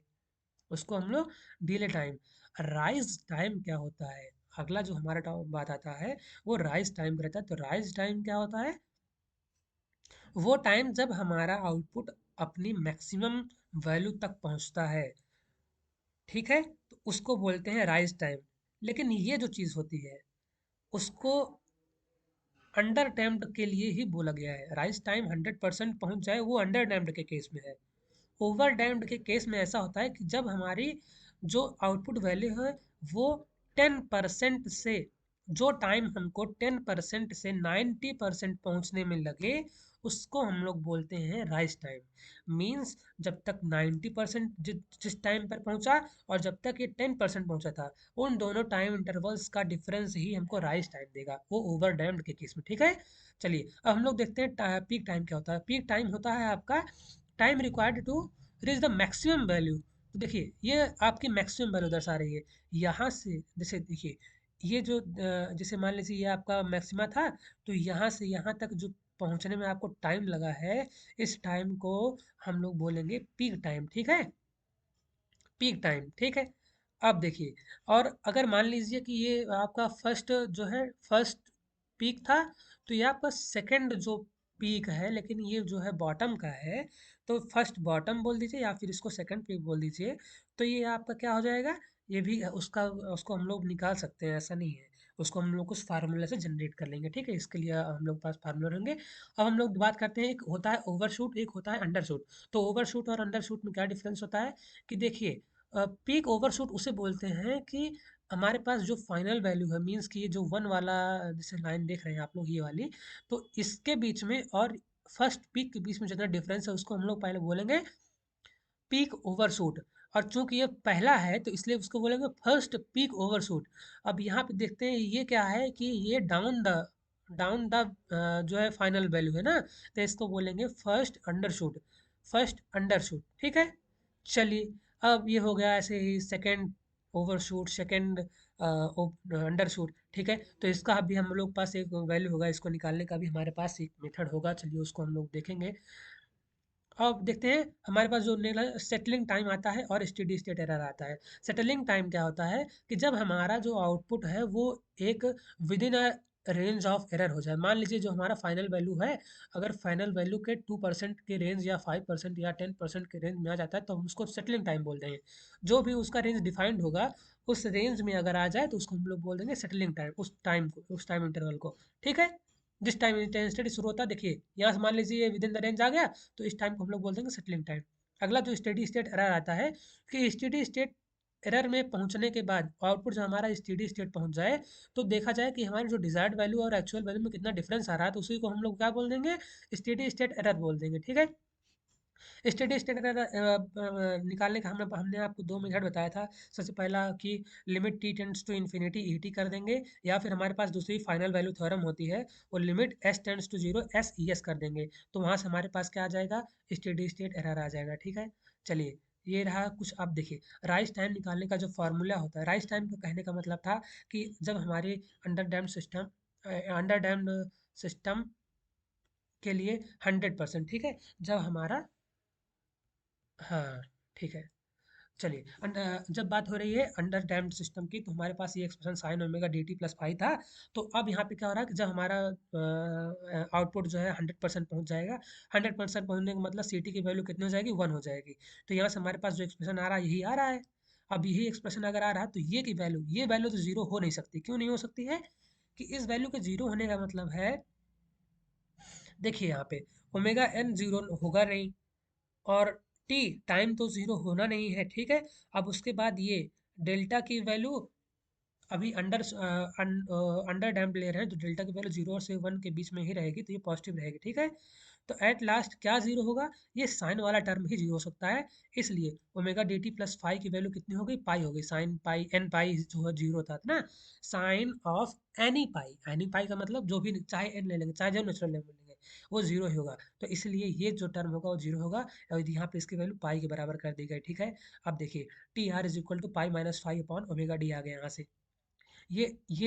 उसको हम लोग डिले टाइम। राइज टाइम क्या होता है, अगला जो हमारा बात आता है वो राइज टाइम रहता है। तो राइज टाइम क्या होता है, वो टाइम जब हमारा आउटपुट अपनी मैक्सिमम वैल्यू तक पहुंचता है, ठीक है, तो उसको बोलते हैं राइज टाइम। लेकिन ये जो चीज़ होती है उसको अंडर डैम्प्ड के लिए ही बोला गया है। राइज टाइम 100% पहुंच जाए वो अंडर डैम्प्ड के केस में है। ओवर डैम्प्ड के केस में ऐसा होता है कि जब हमारी जो आउटपुट वैल्यू है वो 10% से, जो टाइम हमको 10% से 90% पहुंचने में लगे, उसको हम लोग बोलते हैं राइज टाइम। मीन्स जब तक 90% जिस टाइम पर पहुंचा और जब तक ये 10% पहुंचा था, उन दोनों टाइम इंटरवल्स का डिफरेंस ही हमको राइज टाइम देगा, वो ओवर डैम्प्ड के केस में, ठीक है। चलिए अब हम लोग देखते हैं पीक टाइम क्या होता है। पीक टाइम होता है आपका time required to reach the maximum value. तो देखिए ये आपकी मैक्सिमम वैल्यू दर्शा रही है। यहाँ से जैसे देखिए, ये जो जैसे मान लीजिए ये आपका मैक्सिमा था, तो यहाँ से यहाँ तक जो पहुँचने में आपको टाइम लगा है, इस टाइम को हम लोग बोलेंगे पीक टाइम, ठीक है। पीक टाइम, ठीक है। अब देखिए, और अगर मान लीजिए कि ये आपका फर्स्ट जो है फर्स्ट पीक था, तो ये आपका सेकंड जो पीक है, लेकिन ये जो है बॉटम का है, तो फर्स्ट बॉटम बोल दीजिए या फिर इसको सेकंड पीक बोल दीजिए। तो ये आपका क्या हो जाएगा, ये भी उसका उसको हम लोग निकाल सकते हैं, ऐसा नहीं है। उसको हम लोग कुछ फार्मूला से जनरेट कर लेंगे, ठीक है। इसके लिए हम लोग पास फार्मूला रहेंगे। अब हम लोग बात करते हैं, एक होता है ओवरशूट, एक होता है अंडरशूट। तो ओवरशूट और अंडरशूट में क्या डिफरेंस होता है कि देखिए, पीक ओवरशूट उसे बोलते हैं कि हमारे पास जो फाइनल वैल्यू है, मींस कि ये जो वन वाला जैसे लाइन देख रहे हैं आप लोग ये वाली, तो इसके बीच में और फर्स्ट पीक के बीच में जितना डिफरेंस है उसको हम लोग पहले बोलेंगे पीक ओवरशूट। और चूंकि ये पहला है तो इसलिए उसको बोलेंगे फर्स्ट पीक ओवरशूट। अब यहाँ पे देखते हैं ये क्या है कि ये डाउन द जो है फाइनल वैल्यू है ना, तो इसको बोलेंगे फर्स्ट अंडरशूट। फर्स्ट अंडरशूट, ठीक है। चलिए, अब ये हो गया ऐसे ही सेकंड ओवरशूट, सेकंड अंडरशूट, ठीक है। तो इसका भी हम लोग पास एक वैल्यू होगा, इसको निकालने का भी हमारे पास एक मेथड होगा। चलिए उसको हम लोग देखेंगे। अब देखते हैं हमारे पास जो सेटलिंग टाइम आता है और स्टेडी स्टेट एरर आता है। सेटलिंग टाइम क्या होता है कि जब हमारा जो आउटपुट है वो एक with in a range of error हो जाए। मान लीजिए जो हमारा फाइनल वैल्यू है, अगर फाइनल वैल्यू के 2% के रेंज या 5% या 10% के रेंज में आ जाता है तो हम उसको सेटलिंग टाइम बोल देंगे। जो भी उसका रेंज डिफाइंड होगा, उस रेंज में अगर आ जाए तो उसको हम लोग बोल देंगे सेटलिंग टाइम, उस टाइम को, उस टाइम इंटरवल को, ठीक है। जिस टाइम इंटेंसिटी शुरू होता है, देखिए यहाँ से मान लीजिए ये विद इन द रेंज आ गया, तो इस टाइम को हम लोग बोल देंगे सेटलिंग टाइम। अगला जो स्टेडी स्टेट एरर आता है कि स्टेडी स्टेट एरर में पहुंचने के बाद आउटपुट जो हमारा स्टेडी स्टेट पहुंच जाए, तो देखा जाए कि हमारी जो डिजायर्ड वैल्यू और एक्चुअल वैल्यू में कितना डिफरेंस आ रहा है, तो उसी को हम लोग क्या बोल देंगे, स्टेडी स्टेट एरर बोल देंगे, ठीक है। स्टेडी स्टेट एरर निकालने का हमने हमने आपको दो मेथड बताया था। सबसे पहला कि limit T tends to infinity E T कर देंगे, या फिर हमारे पास दूसरी फाइनल वैल्यू थ्योरम होती है, वो limit S tends to zero S E S कर देंगे। तो वहाँ से हमारे पास क्या आ जाएगा, स्टेडी स्टेट एरर आ जाएगा, ठीक है। चलिए, ये रहा कुछ। आप देखिए, राइज टाइम निकालने का जो फार्मूला होता है, राइज टाइम को कहने का मतलब था कि जब हमारे अंडर डैम्ड सिस्टम के लिए 100%, ठीक है। जब हमारा, हाँ, ठीक है। चलिए, जब बात हो रही है अंडर डैम्ड सिस्टम की, तो हमारे पास ये expression sign omega D T plus five था। तो अब यहाँ पे क्या हो रहा है कि जब हमारा आउटपुट जो है 100% पहुँच जाएगा, 100% पहुँचने का मतलब सी टी की वैल्यू कितनी हो जाएगी, 1 हो जाएगी। तो यहाँ से हमारे पास जो एक्सप्रेशन आ रहा है यही आ रहा है। अब यही एक्सप्रेशन अगर आ रहा है तो ये वैल्यू तो जीरो हो नहीं सकती। क्यों नहीं हो सकती है कि इस वैल्यू के जीरो होने का मतलब है, देखिए यहाँ पे ओमेगा एन जीरो होगा नहीं, और टी टाइम तो ज़ीरो होना नहीं है, ठीक है। अब उसके बाद ये डेल्टा की वैल्यू अभी अंडर डैम्प ले रहे हैं, तो डेल्टा की वैल्यू 0 से 1 के बीच में ही रहेगी, तो ये पॉजिटिव रहेगी, ठीक है। तो एट लास्ट क्या ज़ीरो होगा, ये साइन वाला टर्म ही ज़ीरो हो सकता है। इसलिए omega D T plus five की वैल्यू कितनी हो गई, पाई हो गई। साइन पाई एन पाई जो है जीरो था ना, साइन ऑफ एनी पाई का मतलब जो भी, चाहे एन ले लेंगे चाहे जो नेचुरल लेंगे, वो जीरो ही होगा। तो इसलिए ये जो टर्म होगा वो जीरो होगा, और यहाँ पे इसकी वैल्यू पाई के बराबर कर दी गई, ठीक है। अब देखिए, T R is equal to pi minus five upon omega D आ गया यहाँ से। ये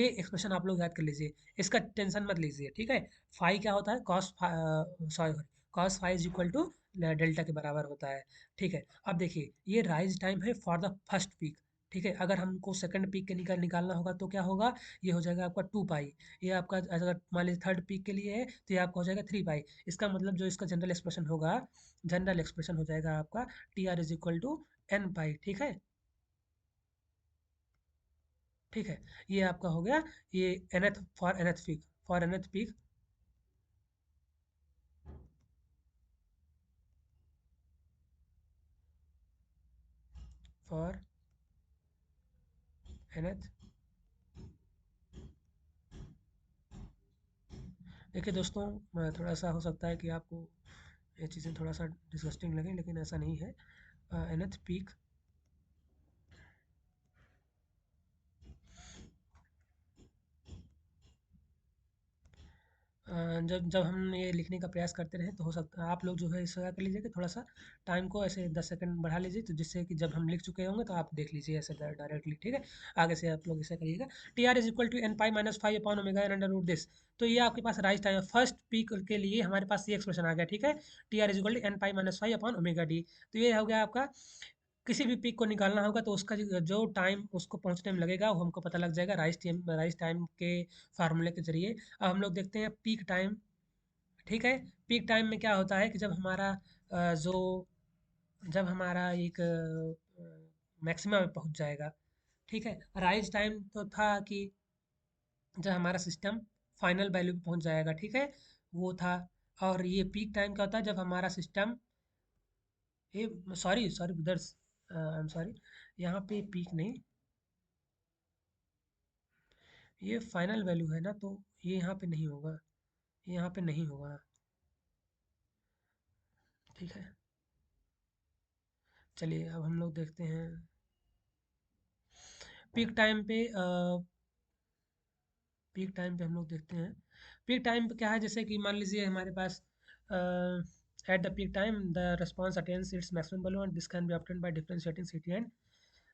एक्सप्रेशन आप लोग याद कर लीजिए, इसका टेंशन मत लीजिए, ठीक है। फाई क्या होता है, cos, sorry, cos phi is equal to delta के बराबर होता है। ठीक है, अब देखिए ये राइज टाइम है फॉर द फर्स्ट पीक। ठीक है, अगर हमको सेकंड पीक के निकालना होगा तो क्या होगा, ये हो जाएगा आपका 2 पाई। ये आपका अगर मान लीजिए थर्ड पीक के लिए है तो ये आपका हो जाएगा 3 पाई। इसका मतलब जो इसका जनरल एक्सप्रेशन होगा, जनरल एक्सप्रेशन हो जाएगा आपका T R is equal to N pi. ठीक है, ठीक है, ये आपका हो गया, ये nth for nth peak, for nth peak, for nth। देखिए दोस्तों, थोड़ा सा हो सकता है कि आपको ये चीज़ें थोड़ा सा डिस्गस्टिंग लगे, लेकिन ऐसा नहीं है। nth पीक, जब जब हम ये लिखने का प्रयास करते रहें तो हो सकता है आप लोग जो है इस तरह कर लीजिए कि थोड़ा सा टाइम को ऐसे 10 सेकंड बढ़ा लीजिए, तो जिससे कि जब हम लिख चुके होंगे तो आप देख लीजिए ऐसे डायरेक्टली। ठीक है, आगे से आप लोग ऐसा करिएगा। T R is equal to N pi minus five upon omega N under root this. तो ये आपके पास राइज टाइम है फर्स्ट पीक के लिए, हमारे पास ये एक्सप्रेशन आ गया। ठीक है, T R is equal to N pi minus five upon omega D. तो ये हो गया आपका, किसी भी पीक को निकालना होगा तो उसका जो टाइम उसको पहुंचने में लगेगा वो हमको पता लग जाएगा राइज टाइम के फार्मूले के जरिए। अब हम लोग देखते हैं पीक टाइम। ठीक है, पीक टाइम में क्या होता है कि जब हमारा जो जब हमारा एक मैक्सिमम में पहुंच जाएगा। ठीक है, राइज टाइम तो था कि जब हमारा सिस्टम फाइनल वैल्यू पे पहुंच जाएगा। ठीक है, वो था। और ये पीक टाइम क्या होता है, जब हमारा सिस्टम, ये sorry sorry brothers, I am sorry, यहाँ पे पीक नहीं, ये फाइनल वैल्यू है ना, तो ये यहाँ पे नहीं होगा, ये यहाँ पे नहीं होगा। ठीक है, चलिए अब हम लोग देखते हैं पीक टाइम पे। पीक टाइम पे हम लोग देखते हैं, पीक टाइम पे क्या है, जैसे कि मान लीजिए हमारे पास at the peak time the response attains its maximum value and this can be obtained by differentiating C T N.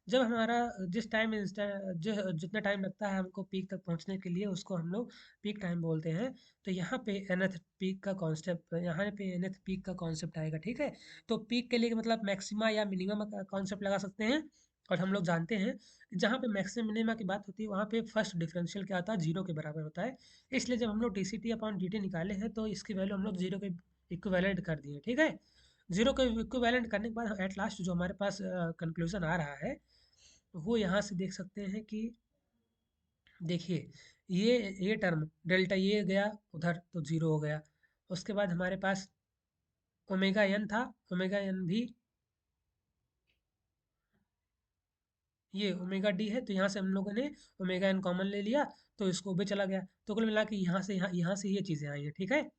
जब हमारा जिस टाइम जितना टाइम लगता है हमको पीक तक पहुंचने के लिए, उसको हम लोग पीक टाइम बोलते हैं। तो यहाँ पे nth पीक का कॉन्सेप्ट, यहाँ पे nth पीक का कॉन्सेप्ट आएगा। ठीक है, तो पीक के लिए मतलब मैक्सिमा या मिनिमम का कॉन्सेप्ट लगा सकते हैं। और हम लोग जानते हैं कि जहाँ पे मैक्सिमम मिनिमा की बात होती है वहाँ पे फर्स्ट डिफरेंशियल क्या होता है, जीरो के बराबर होता है। इसलिए जब हम लोग D C T upon D T निकाले हैं तो इसकी वैल्यू हम लोग जीरो के इक्विवेलेंट कर दिए। ठीक है, जीरो के इक्विवेलेंट करने के बाद एट लास्ट जो हमारे पास कंक्लूजन आ रहा है, वो यहाँ से देख सकते हैं कि देखिए ये टर्म डेल्टा ये गया उधर तो जीरो हो गया। उसके बाद हमारे पास ओमेगा एन था, ओमेगा एन भी, ये ओमेगा डी है, तो यहाँ से हम लोगों ने ओमेगा एन कॉमन ले लिया, तो इसको भी चला गया। तो कुल मिला के यहाँ से ये चीज़ें आई हैं। ठीक है,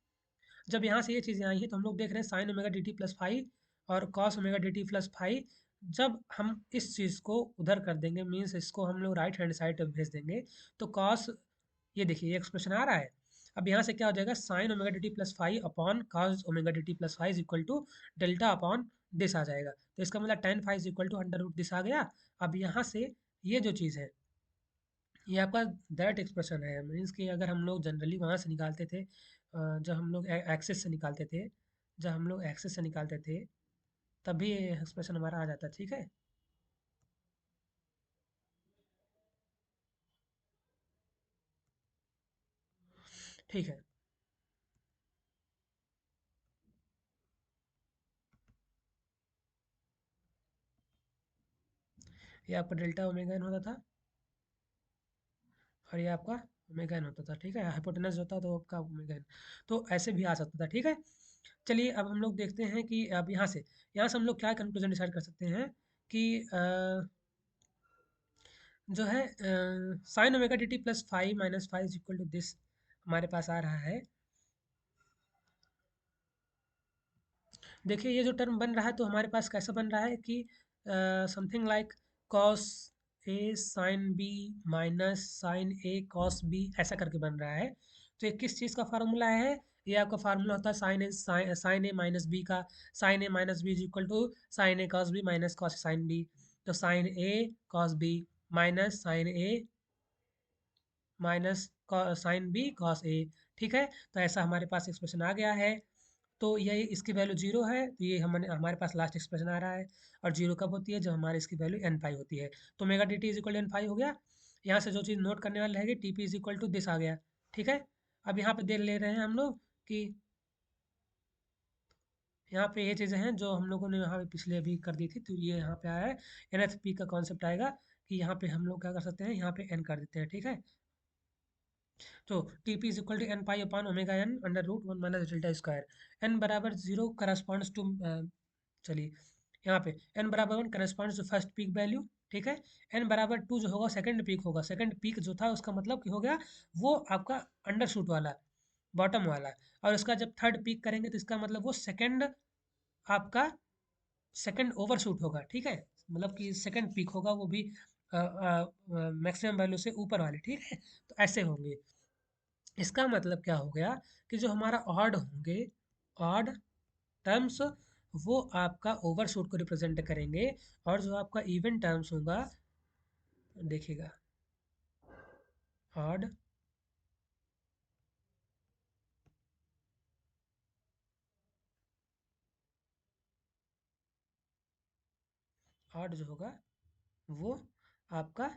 जब यहाँ से ये चीज़ें आई हैं तो हम लोग देख रहे हैं sine omega D T plus five और cos omega D T plus five. जब हम इस चीज़ को उधर कर देंगे, मीन्स इसको हम लोग राइट हैंड साइड पर भेज देंगे, तो कॉस, ये देखिए ये एक्सप्रेशन आ रहा है। अब यहाँ से क्या हो जाएगा, sine omega D T plus five upon cos omega D T plus five is equal to delta upon this आ जाएगा। तो इसका मतलब tan five is equal to under root this आ गया। अब यहाँ से ये जो चीज़ है, ये आपका डायरेक्ट एक्सप्रेशन है, मीन्स कि अगर हम लोग जनरली वहाँ से निकालते थे, जब हम लोग एक्सेस से निकालते थे, जब हम लोग एक्सेस से निकालते थे तभी ये एक्सप्रेशन हमारा आ जाता। ठीक है, ठीक है, ये आपका डेल्टा ओमेगा एन होता था और ये आपका ओमेगा एन होता था। ठीक है, हाइपोटेनस होता तो आपका ओमेगा एन, तो ऐसे भी आ सकता था। ठीक है, चलिए अब हम लोग देखते हैं कि अब यहाँ से हम लोग क्या कंक्लूजन डिसाइड कर सकते हैं कि जो है sine omega D T plus five minus five is equal to this हमारे पास आ रहा है। देखिए ये जो टर्म बन रहा है तो हमारे पास कैसा बन रहा है कि something like cos A sine B minus sine A cos B, ऐसा करके बन रहा है। तो ये किस चीज़ का फार्मूला है, ये आपका फार्मूला होता है साइन ए माइनस बी का। Sine A minus B is equal to sine A cos B minus cos sine B. तो sine A cos B minus sine A minus sine B cos A. ठीक है, तो ऐसा हमारे पास expression आ गया है। तो ये इसकी वैल्यू 0 है, तो ये हमारे पास लास्ट एक्सप्रेशन आ रहा है। और 0 कब होती है? जब हमारे इसकी वैल्यू एन पाई होती है। तो omega D T is equal to N pi हो गया। यहाँ से जो चीज़ नोट करने वाली रहेगी, T P is equal to this आ गया। ठीक है। अब यहाँ पे देख ले रहे हैं हम लोग कि यहाँ पे ये चीज़ें हैं जो हम लोगों ने यहाँ पे पिछले अभी कर दी थी, तो ये यहाँ पे आया है। एन एफ पी का कॉन्सेप्ट आएगा कि यहाँ पे हम लोग क्या कर सकते हैं, यहाँ पे एन कर देते हैं। ठीक है। तो T P is equal to N pi upon omega N under root one minus delta square. N बराबर जीरो करस्पॉन्ड्स टू, चलिए यहाँ पे एन बराबर one corresponds to first peak value. ठीक है। एन बराबर टू जो होगा सेकंड पीक होगा। सेकंड पीक जो था उसका मतलब कि हो गया वो आपका अंडर शूट वाला, बॉटम वाला। और उसका जब थर्ड पीक करेंगे तो इसका मतलब वो सेकंड आपका सेकंड ओवरशूट होगा। ठीक है। मतलब कि सेकंड पीक होगा वो भी मैक्सिमम वैल्यू से ऊपर वाले। ठीक है। तो ऐसे होंगे। इसका मतलब क्या हो गया कि जो हमारा ऑड होंगे, ऑड टर्म्स, वो आपका ओवरशूट को रिप्रेजेंट करेंगे। और जो आपका इवन टर्म्स होगा, देखिएगा, ऑड, ऑड जो होगा वो आपका,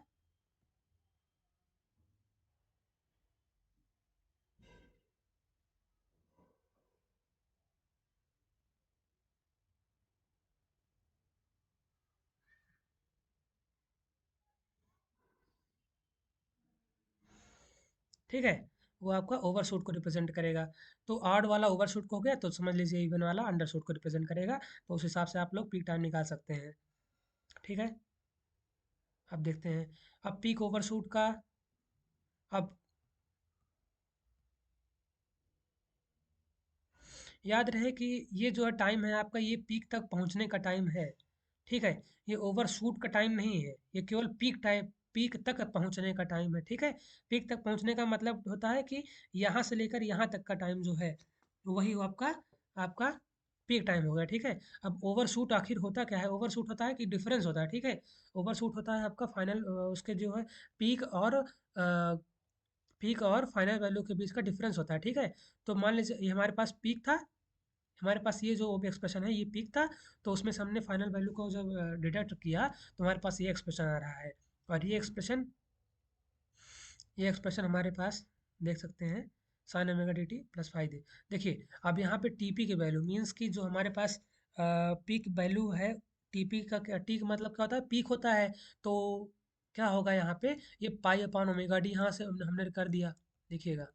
ठीक है, वो आपका ओवरशूट को रिप्रेजेंट करेगा। तो ऑड वाला ओवरशूट को हो गया, तो समझ लीजिए इवन वाला अंडरशूट को रिप्रेजेंट करेगा। तो उस हिसाब से आप लोग पीक टाइम निकाल सकते हैं। ठीक है। अब देखते हैं, अब पीक ओवरशूट का, अब याद रहे कि ये जो है टाइम है आपका, ये पीक तक पहुंचने का टाइम है। ठीक है। ये ओवरशूट का टाइम नहीं है, ये केवल पीक टाइम, पीक तक पहुंचने का टाइम है। ठीक है। पीक तक पहुंचने का मतलब होता है कि यहाँ से लेकर यहाँ तक का टाइम जो है वही वो आपका आपका पीक टाइम हो गया। ठीक है। अब ओवरशूट आखिर होता क्या है? ओवरशूट होता है कि डिफरेंस होता है। ठीक है। ओवरशूट होता है आपका फाइनल, उसके जो है पीक और पीक और फाइनल वैल्यू के बीच का डिफरेंस होता है। ठीक है। तो मान लीजिए ये हमारे पास पीक था, हमारे पास ये जो एक्सप्रेशन है ये पीक था। तो उसमें से हमने फाइनल वैल्यू को जब डिडक्ट किया तो हमारे पास ये एक्सप्रेशन आ रहा है। और ये एक्सप्रेशन हमारे पास देख सकते हैं, sine omega D T plus five दी। देखिए अब यहाँ पे टी पी की वैल्यू मीन्स कि जो हमारे पास पीक वैल्यू है, टी पी का क्या, टी का मतलब क्या होता है? पीक होता है। तो क्या होगा यहाँ पे, ये पाई अपान ओमेगा डी यहाँ से हमने कर दिया। देखिएगा,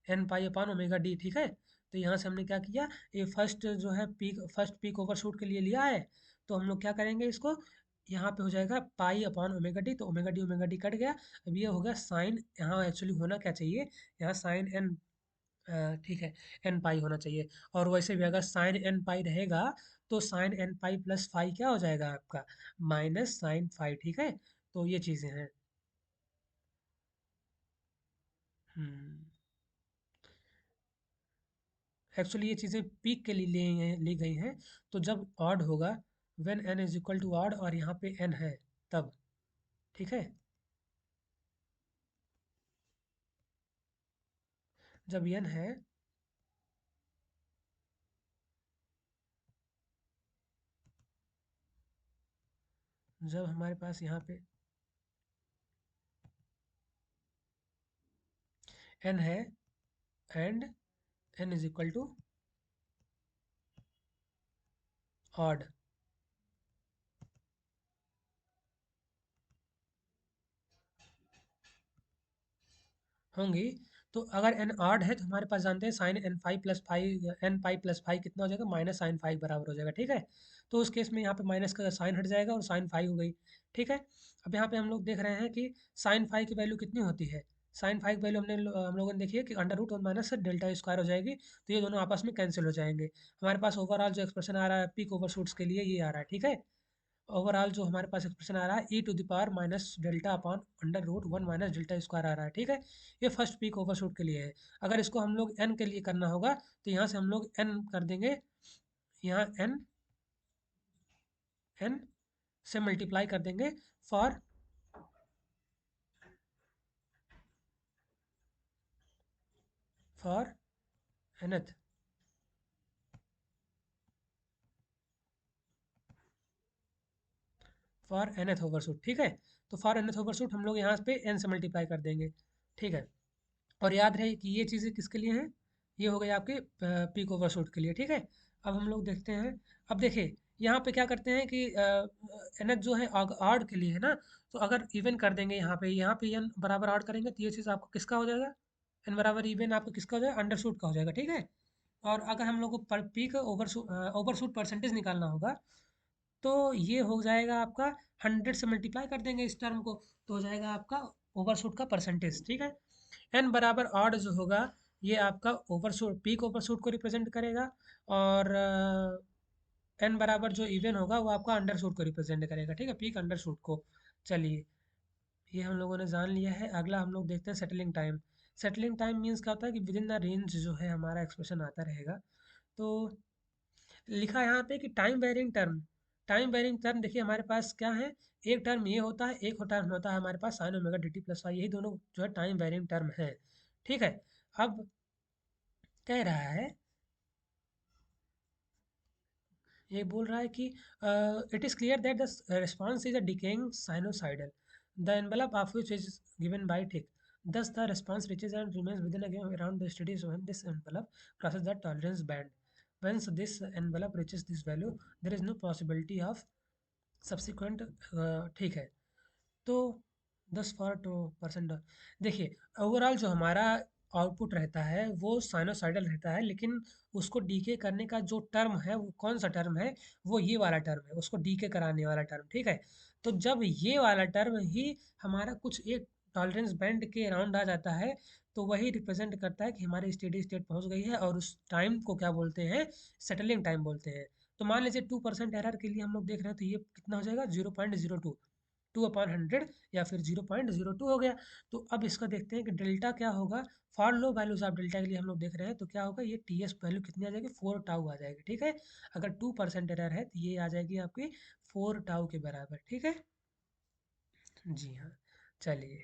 एन पाई अपान ओमेगा डी। ठीक है। तो यहाँ से हमने क्या किया, ये फर्स्ट जो है पीक, फर्स्ट पीक ओवरशूट के लिए लिया है। तो हम लोग क्या करेंगे इसको, यहाँ पे हो जाएगा पाई अपॉन ओमेगा डी, तो ओमेगा डी कट गया। अब ये हो गया साइन, यहाँ एक्चुअली होना क्या चाहिए, यहाँ साइन एन, ठीक है, एन पाई होना चाहिए। और वैसे भी अगर साइन एन पाई रहेगा तो sine N pi plus phi क्या हो जाएगा आपका, माइनस साइन फाई। ठीक है। तो ये चीज़ें हैं। हम्म एक्चुअली ये चीज़ें पीक के लिए ली गई हैं। तो जब ऑड होगा, when N is equal to odd और यहाँ पे एन है, तब। ठीक है। जब एन है, जब हमारे पास यहाँ पे एन है and N is equal to odd होंगी। तो अगर एन ऑड है तो हमारे पास जानते हैं sine N five plus five, N five plus five कितना हो जाएगा, माइनस साइन फाइव बराबर हो जाएगा। ठीक है। तो उस केस में यहाँ पे माइनस का साइन हट जाएगा और साइन फाइव हो गई। ठीक है। अब यहाँ पे हम लोग देख रहे हैं कि साइन फाइव की वैल्यू कितनी होती है। साइन फाइव की वैल्यू हम लोगों ने देखी है कि under root one minus delta square हो जाएगी। तो ये दोनों आपस में कैंसिल हो जाएंगे। हमारे पास ओवरऑल जो एक्सप्रेशन आ रहा है पीक ओवर शूट्स के लिए, ये आ रहा है। ठीक है। ओवरऑल जो हमारे पास एक्सप्रेशन आ रहा है E to the power minus delta upon under root one minus delta square आ रहा है। ठीक है। ये फर्स्ट पीक ओवरशूट के लिए है। अगर इसको हम लोग एन के लिए करना होगा तो यहाँ से हम लोग एन कर देंगे, यहाँ एन, एन से मल्टीप्लाई कर देंगे for, for nth. For nth overshoot, ठीक है। तो फॉर nth ओवरशूट हम लोग यहाँ पे n से मल्टीप्लाई कर देंगे, ठीक है। और याद रहे कि ये चीज़ें किसके लिए हैं, ये हो गई आपके पीक ओवरशूट के लिए, ठीक है। अब हम लोग देखते हैं, अब देखिए यहाँ पे क्या करते हैं कि एन जो है ऑड के लिए है ना, तो अगर इवन कर देंगे यहाँ पे एन बराबर ऑड करेंगे तो ये चीज़ आपको किसका हो जाएगा, एन बराबर इवन आपको किसका हो जाएगा, अंडरशूट का हो जाएगा, ठीक है। और अगर हम लोग को पर पीक ओवरशूट परसेंटेज निकालना होगा तो ये हो जाएगा आपका 100 से मल्टीप्लाई कर देंगे इस टर्म को, तो हो जाएगा आपका ओवरशूट का परसेंटेज, ठीक है। एन बराबर ऑड जो होगा ये आपका ओवरशूट पीक ओवरशूट को रिप्रेजेंट करेगा, और एन बराबर जो इवन होगा वो आपका अंडरशूट को रिप्रेजेंट करेगा, ठीक है, पीक अंडरशूट को। चलिए, ये हम लोगों ने जान लिया है। अगला हम लोग देखते हैं settling time. Settling time means क्या होता है कि विद इन द रेंज जो है हमारा एक्सप्रेशन आता रहेगा। तो लिखा है यहाँ पे कि time varying term, time varying term देखिए हमारे पास क्या है, एक टर्म ये होता है, एक टर्म होता है हमारे पास sine omega D T plus Y, यही दोनों जो है टाइम वेरिंग टर्म है, ठीक है। अब कह रहा है, ये बोल रहा है कि it is clear that the response is a decaying sinusoidal the envelope of which is given by thick, thus the response reaches and remains within again around the steady when this envelope crosses the tolerance band. Once this envelope reaches this value, there is no possibility of subsequent ठीक है। तो 10 for 2% देखिए, overall जो हमारा output रहता है वो sinusoidal रहता है, लेकिन उसको डीके करने का जो टर्म है वो कौन सा टर्म है, वो ये वाला टर्म है, उसको डीके कराने वाला टर्म, ठीक है। तो जब ये वाला टर्म ही हमारा कुछ एक टॉलरेंस बैंड के अराउंड आ जाता है, तो वही रिप्रेजेंट करता है कि हमारी स्टेडी स्टेट पहुंच गई है, और उस टाइम को क्या बोलते हैं, सेटलिंग टाइम बोलते हैं। तो मान लीजिए 2% एरर के लिए हम लोग देख रहे हैं, तो ये कितना हो जाएगा, 0.02, 2/100, या फिर 0.02 हो गया। तो अब इसका देखते हैं कि डेल्टा क्या होगा। For low values of delta के लिए हम लोग देख रहे हैं, तो क्या होगा, ये टी एस वैल्यू कितनी आ जाएगी, 4 टाउ आ जाएगी, ठीक है। अगर 2% एरर है तो ये आ जाएगी आपकी 4 टाउ के बराबर, ठीक है। जी हाँ, चलिए,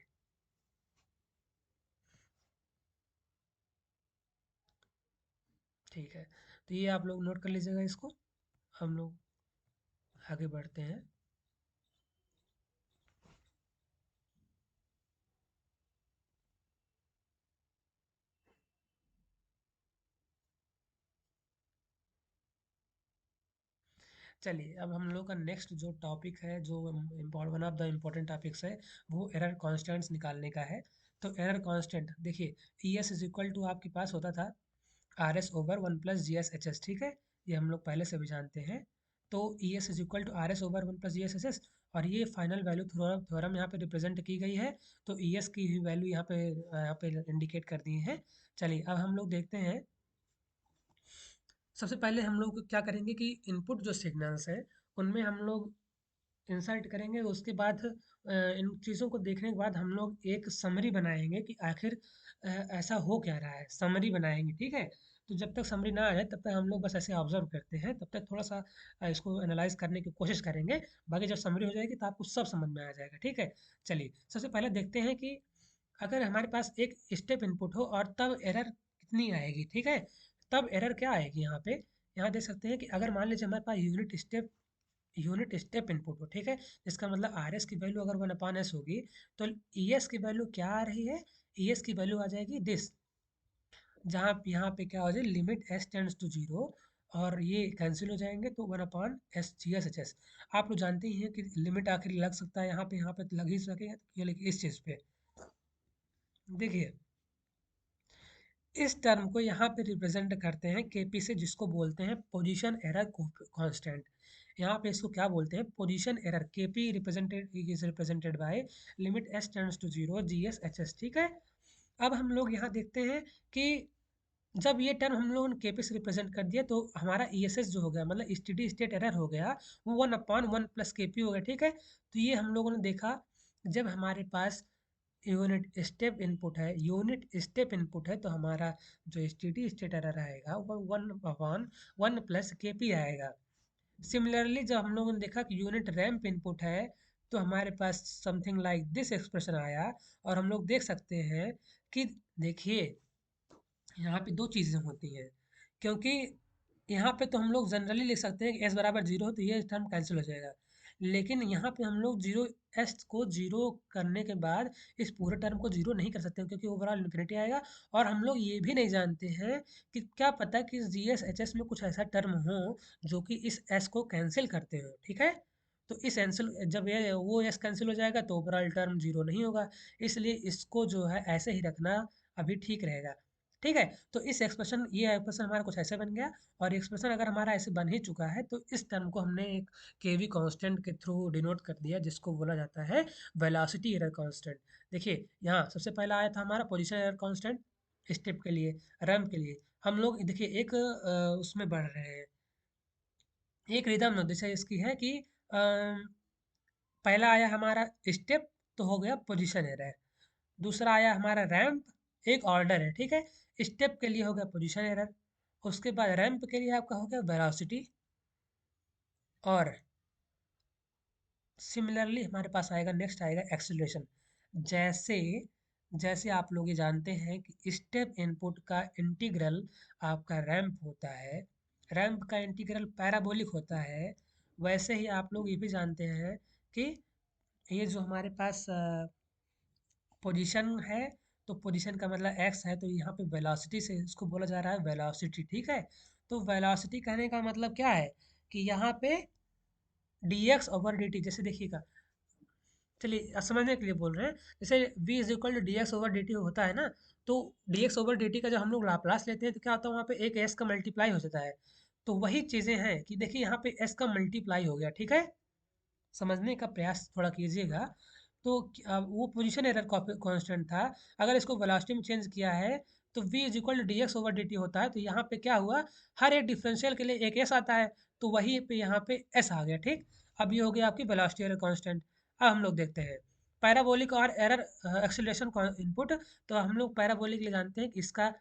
ठीक है। तो ये आप लोग नोट कर लीजिएगा इसको, हम लोग आगे बढ़ते हैं। चलिए, अब हम लोग का नेक्स्ट जो टॉपिक है, जो one of the important topics है, वो एरर कॉन्स्टेंट्स निकालने का है। तो एरर कॉन्स्टेंट देखिए, E S is equal to आपके पास होता था आर एस ओवर 1 + GS/HS, ठीक है। ये हम लोग पहले से भी जानते हैं। तो E S is equal to R S over 1 + GS/HS, और ये फाइनल वैल्यू थ्योरम यहाँ पे रिप्रेजेंट की गई है। तो ई एस की वैल्यू यहाँ पे इंडिकेट कर दी है। चलिए, अब हम लोग देखते हैं, सबसे पहले हम लोग क्या करेंगे कि इनपुट जो सिग्नल्स हैं उनमें हम लोग इंसर्ट करेंगे। उसके बाद इन चीज़ों को देखने के बाद हम लोग एक समरी बनाएंगे कि आखिर ऐसा हो क्या रहा है, समरी बनाएंगे, ठीक है। तो जब तक समरी ना आ जाए तब तक हम लोग बस ऐसे ऑब्जर्व करते हैं, तब तक थोड़ा सा इसको एनालाइज करने की कोशिश करेंगे। बाकी जब समरी हो जाएगी तो आपको सब समझ में आ जाएगा, ठीक है। चलिए, सबसे पहले देखते हैं कि अगर हमारे पास एक स्टेप इनपुट हो और तब एरर कितनी आएगी, ठीक है। तब एरर क्या आएगी यहाँ पे, यहाँ देख सकते हैं कि अगर मान लीजिए हमारे पास यूनिट स्टेप इनपुट हो, ठीक है। इसका मतलब आर एस की वैल्यू अगर 1/s होगी, तो ई एस की वैल्यू क्या आ रही है, ई एस की वैल्यू आ जाएगी दिस, जहाँ यहाँ पे क्या हो जाए, limit S tends to zero, और ये कैंसिल हो जाएंगे, तो 1/S/GS/HS। आप लोग जानते ही हैं कि लिमिट आखिर लग सकता है यहाँ पे तो लग ही सकेगा, तो ये लिखिए इस चीज़ पे। देखिए, इस टर्म को यहाँ पे रिप्रेजेंट करते हैं केपी से, जिसको बोलते हैं पोजीशन एरर कांस्टेंट। यहाँ पे इसको क्या बोलते हैं, position error, KP represented is represented by limit S tends to zero GS/HS, ठीक है। अब हम लोग यहाँ देखते हैं कि जब ये टर्म हम लोगों ने केपी से रिप्रेजेंट कर दिया, तो हमारा ESS जो हो गया, मतलब स्टेडी स्टेट एरर हो गया, वो 1/1 + KP हो गया, ठीक है। तो ये हम लोगों ने देखा, जब हमारे पास यूनिट स्टेप इनपुट है, तो हमारा जो स्टेडी स्टेट एरर आएगा वो 1/1 + KP आएगा। सिमिलरली जब हम लोगों ने देखा कि यूनिट रैंप इनपुट है, तो हमारे पास समथिंग लाइक दिस एक्सप्रेशन आया। और हम लोग देख सकते हैं कि देखिए, यहाँ पे दो चीज़ें होती हैं, क्योंकि यहाँ पे तो हम लोग जनरली लिख सकते हैं कि एस बराबर जीरो हो तो ये टर्म कैंसिल हो जाएगा। लेकिन यहाँ पे हम लोग जीरो एस को जीरो करने के बाद इस पूरे टर्म को जीरो नहीं कर सकते क्योंकि ओवरऑल इन्फिनिटी आएगा। और हम लोग ये भी नहीं जानते हैं कि क्या पता कि जी एस एच एस में कुछ ऐसा टर्म हो जो कि इस एस को कैंसिल करते हो, ठीक है। तो इस कैंसिल जब ये वो एस कैंसिल हो जाएगा तो ओवरऑल टर्म जीरो नहीं होगा। इसलिए इसको जो है ऐसे ही रखना अभी ठीक रहेगा, ठीक है। तो इस एक्सप्रेशन ये एक्सप्रेशन हमारा कुछ ऐसे बन गया। और एक्सप्रेशन अगर हमारा ऐसे बन ही चुका है तो इस टर्म को हमने एक के वी कांस्टेंट के थ्रू डिनोट कर दिया जिसको बोला जाता है वेलोसिटी एरर कांस्टेंट। देखिए यहाँ सबसे पहला आया था हमारा पोजीशन एरर कांस्टेंट स्टेप के लिए, रैंप के लिए। हम लोग देखिए एक उसमें बढ़ रहे हैं, एक रिदम जैसे इसकी है कि पहला आया हमारा स्टेप तो हो गया पोजीशन एरर, दूसरा आया हमारा रैंप एक ऑर्डर है, ठीक है। स्टेप के लिए हो गया पोजीशन एरर, उसके बाद रैंप के लिए आपका हो गया वेलोसिटी, और सिमिलरली हमारे पास आएगा नेक्स्ट आएगा एक्सेलरेशन। जैसे जैसे आप लोग ये जानते हैं कि स्टेप इनपुट का इंटीग्रल आपका रैंप होता है, रैंप का इंटीग्रल पैराबोलिक होता है, वैसे ही आप लोग ये भी जानते हैं कि ये जो हमारे पास पोजीशन है, तो पोजीशन का मतलब एक्स है, तो यहाँ पे वेलोसिटी से इसको बोला जा रहा है वेलोसिटी, ठीक है। तो वेलोसिटी कहने का मतलब क्या है कि यहाँ पे D X over D T, जैसे देखिएगा, चलिए समझने के लिए बोल रहे हैं। जैसे v is equal to D X over D T होता है ना, तो D X over D T का जब हम लोग लाप्लास लेते हैं तो क्या होता है, वहाँ पे एक s का मल्टीप्लाई हो जाता है। तो वही चीज़ें हैं कि देखिए यहाँ पे s का मल्टीप्लाई हो गया, ठीक है। समझने का प्रयास थोड़ा कीजिएगा। तो वो पोजीशन एरर कांस्टेंट था, अगर इसको वेलोसिटी में चेंज किया है तो v is equal to D X over D T होता है। तो यहाँ पे क्या हुआ, हर एक डिफरेंशियल के लिए एक s आता है, तो वही पे यहाँ पे s आ गया, ठीक। अब ये हो गया आपकी वेलोसिटी एरर कांस्टेंट। अब हम लोग देखते हैं पैराबोलिक और एरर एक्सेलरेशन इनपुट। तो हम लोग पैराबोलिक ले जानते हैं कि इसका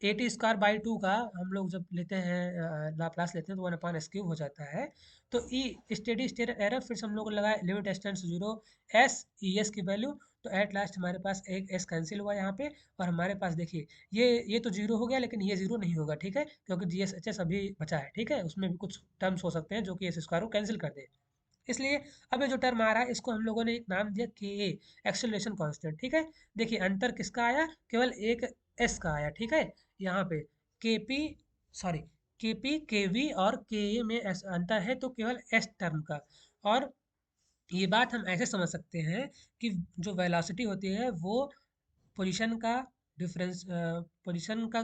A T square by two का हम लोग जब लेते हैं लाप्लास लेते हैं तो वन अपॉन एस क्यूब हो जाता है। तो ई स्टेडी स्टेट एरर फिर से हम लोग को लगाए limit S tends to zero S E S की वैल्यू। तो एट लास्ट हमारे पास एक एस कैंसिल हुआ यहाँ पे, और हमारे पास देखिए ये तो जीरो हो गया लेकिन ये जीरो नहीं होगा, ठीक है, क्योंकि जी एस एच एस अभी बचा है, ठीक है। उसमें भी कुछ टर्म्स हो सकते हैं जो कि एस स्क्वायर को कैंसिल कर दे। इसलिए अब ये जो टर्म आ रहा है इसको हम लोगों ने एक नाम दिया के ए, एक्सेलरेशन कांस्टेंट, ठीक है। देखिए अंतर किसका आया, केवल एक एस का आया, ठीक है। यहाँ पे के पी सॉरी के पी के वी और के ए में अंतर है, तो केवल एस टर्म का। और ये बात हम ऐसे समझ सकते हैं कि जो वेलोसिटी होती है वो पोजीशन का पोजीशन का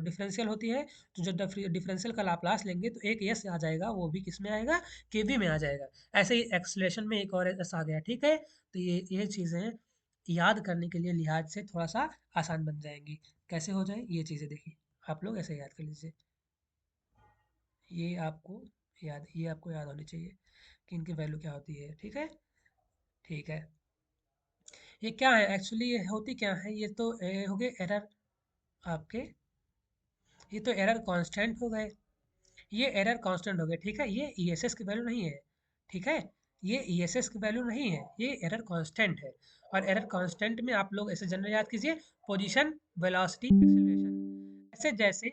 डिफरेंशियल होती है। तो जो डिफरेंशियल का लाप्लास लेंगे तो एक एस आ जाएगा, वो भी किस में आएगा, केवी में आ जाएगा। ऐसे ही एक्सलेशन में एक और एस आ गया, ठीक है। तो ये चीज़ें याद करने के लिए लिहाज से थोड़ा सा आसान बन जाएंगी। कैसे हो जाए ये चीज़ें देखिए, आप लोग ऐसे याद कर लीजिए। ये आपको ये आपको याद होनी चाहिए कि इनकी वैल्यू क्या होती है, ठीक है। ठीक है, ये क्या है एक्चुअली, ये होती क्या है, ये तो हो गए एरर आपके, ये तो एरर कांस्टेंट हो गए, ये एरर कांस्टेंट हो गए, ठीक है। ये ईएसएस की वैल्यू नहीं है, ठीक है। ये ईएसएस की वैल्यू नहीं है, ये एरर कांस्टेंट है। और एरर कांस्टेंट में आप लोग ऐसे जनरल याद कीजिए, पोजीशन वेलोसिटी एक्सेलरेशन, ऐसे जैसे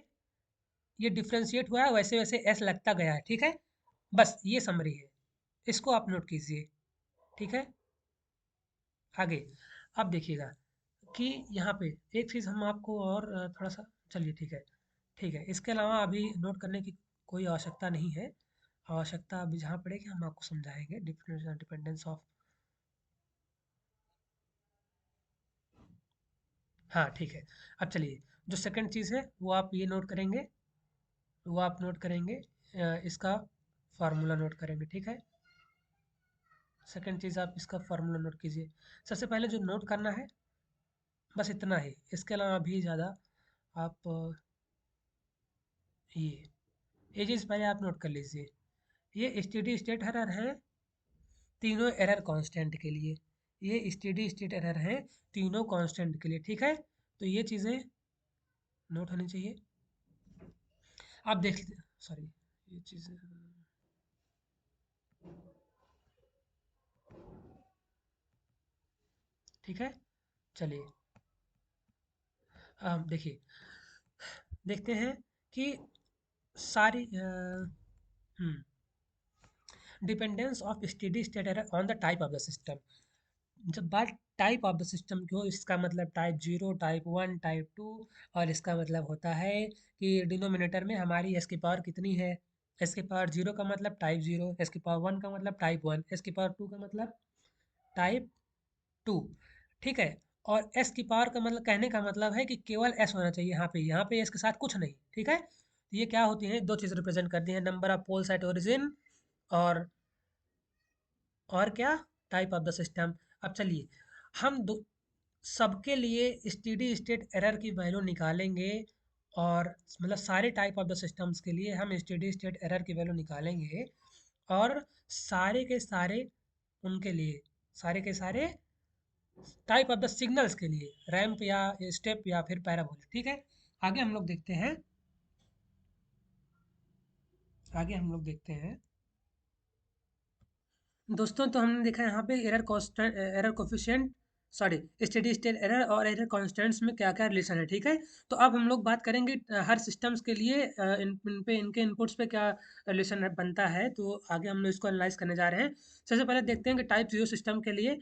ये डिफरेंशिएट हुआ है वैसे वैसे एस लगता गया है, ठीक है। बस ये समरी है, इसको आप नोट कीजिए, ठीक है। आगे अब देखिएगा कि यहाँ पे एक चीज़ हम आपको और थोड़ा सा, चलिए ठीक है, ठीक है, इसके अलावा अभी नोट करने की कोई आवश्यकता नहीं है। आवश्यकता अभी जहाँ पड़ेगी हम आपको समझाएंगे डिपेंडेंस ऑफ। हाँ ठीक है। अब चलिए, जो सेकंड चीज़ है वो आप ये नोट करेंगे, वो आप नोट करेंगे, इसका फार्मूला नोट करेंगे, ठीक है। सेकंड चीज़ आप इसका फार्मूला नोट कीजिए। सबसे पहले जो नोट करना है बस इतना ही, इसके अलावा भी ज़्यादा आप ये चीज़ पहले आप नोट कर लीजिए। ये स्टेडी स्टेट एरर है तीनों एरर कांस्टेंट के लिए, ये स्टेडी स्टेट एरर है तीनों कांस्टेंट के लिए, ठीक है। तो ये चीज़ें नोट होनी चाहिए। आप देख लीजिए, सॉरी, ये चीज़ें, ठीक है। चलिए देखिए, देखते हैं कि सारी hmm dependence of steady state error on the type of the system. जब बात टाइप ऑफ द सिस्टम की हो, इसका मतलब type zero, type one, type two, और इसका मतलब होता है कि डिनोमिनेटर में हमारी एस की पावर कितनी है। एस की पावर जीरो का मतलब टाइप जीरो, एस की पावर वन का मतलब टाइप वन, एस की पावर टू का मतलब टाइप टू। ठीक है। और एस की पावर का मतलब, कहने का मतलब है कि केवल एस होना चाहिए यहाँ पे एस के साथ कुछ नहीं। ठीक है। तो ये क्या होती है, दो चीज़ रिप्रेजेंट करती हैं, number of poles at origin और क्या, टाइप ऑफ द सिस्टम। अब चलिए हम दो सबके लिए स्टेडी स्टेट एरर की वैल्यू निकालेंगे, और मतलब सारे टाइप ऑफ द सिस्टम्स के लिए हम स्टेडी स्टेट एरर की वैल्यू निकालेंगे, और सारे के सारे उनके लिए, सारे के सारे टाइप ऑफ द सिग्नल्स के लिए, रैंप या स्टेप या फिर पैराबोलिक। ठीक है। आगे हम लोग देखते हैं, आगे हम लोग देखते हैं दोस्तों। तो हमने देखा यहाँ पे error constant, error coefficient, sorry, steady state error और एरर कांस्टेंट्स में क्या क्या रिलेशन है। ठीक है। तो अब हम लोग बात करेंगे हर सिस्टम्स के लिए इन पे, इनके इनपुट्स पे क्या रिलेशन बनता है। तो आगे हम लोग इसको एनालाइज करने जा रहे हैं। सबसे पहले देखते हैं कि टाइप जीरो सिस्टम के लिए,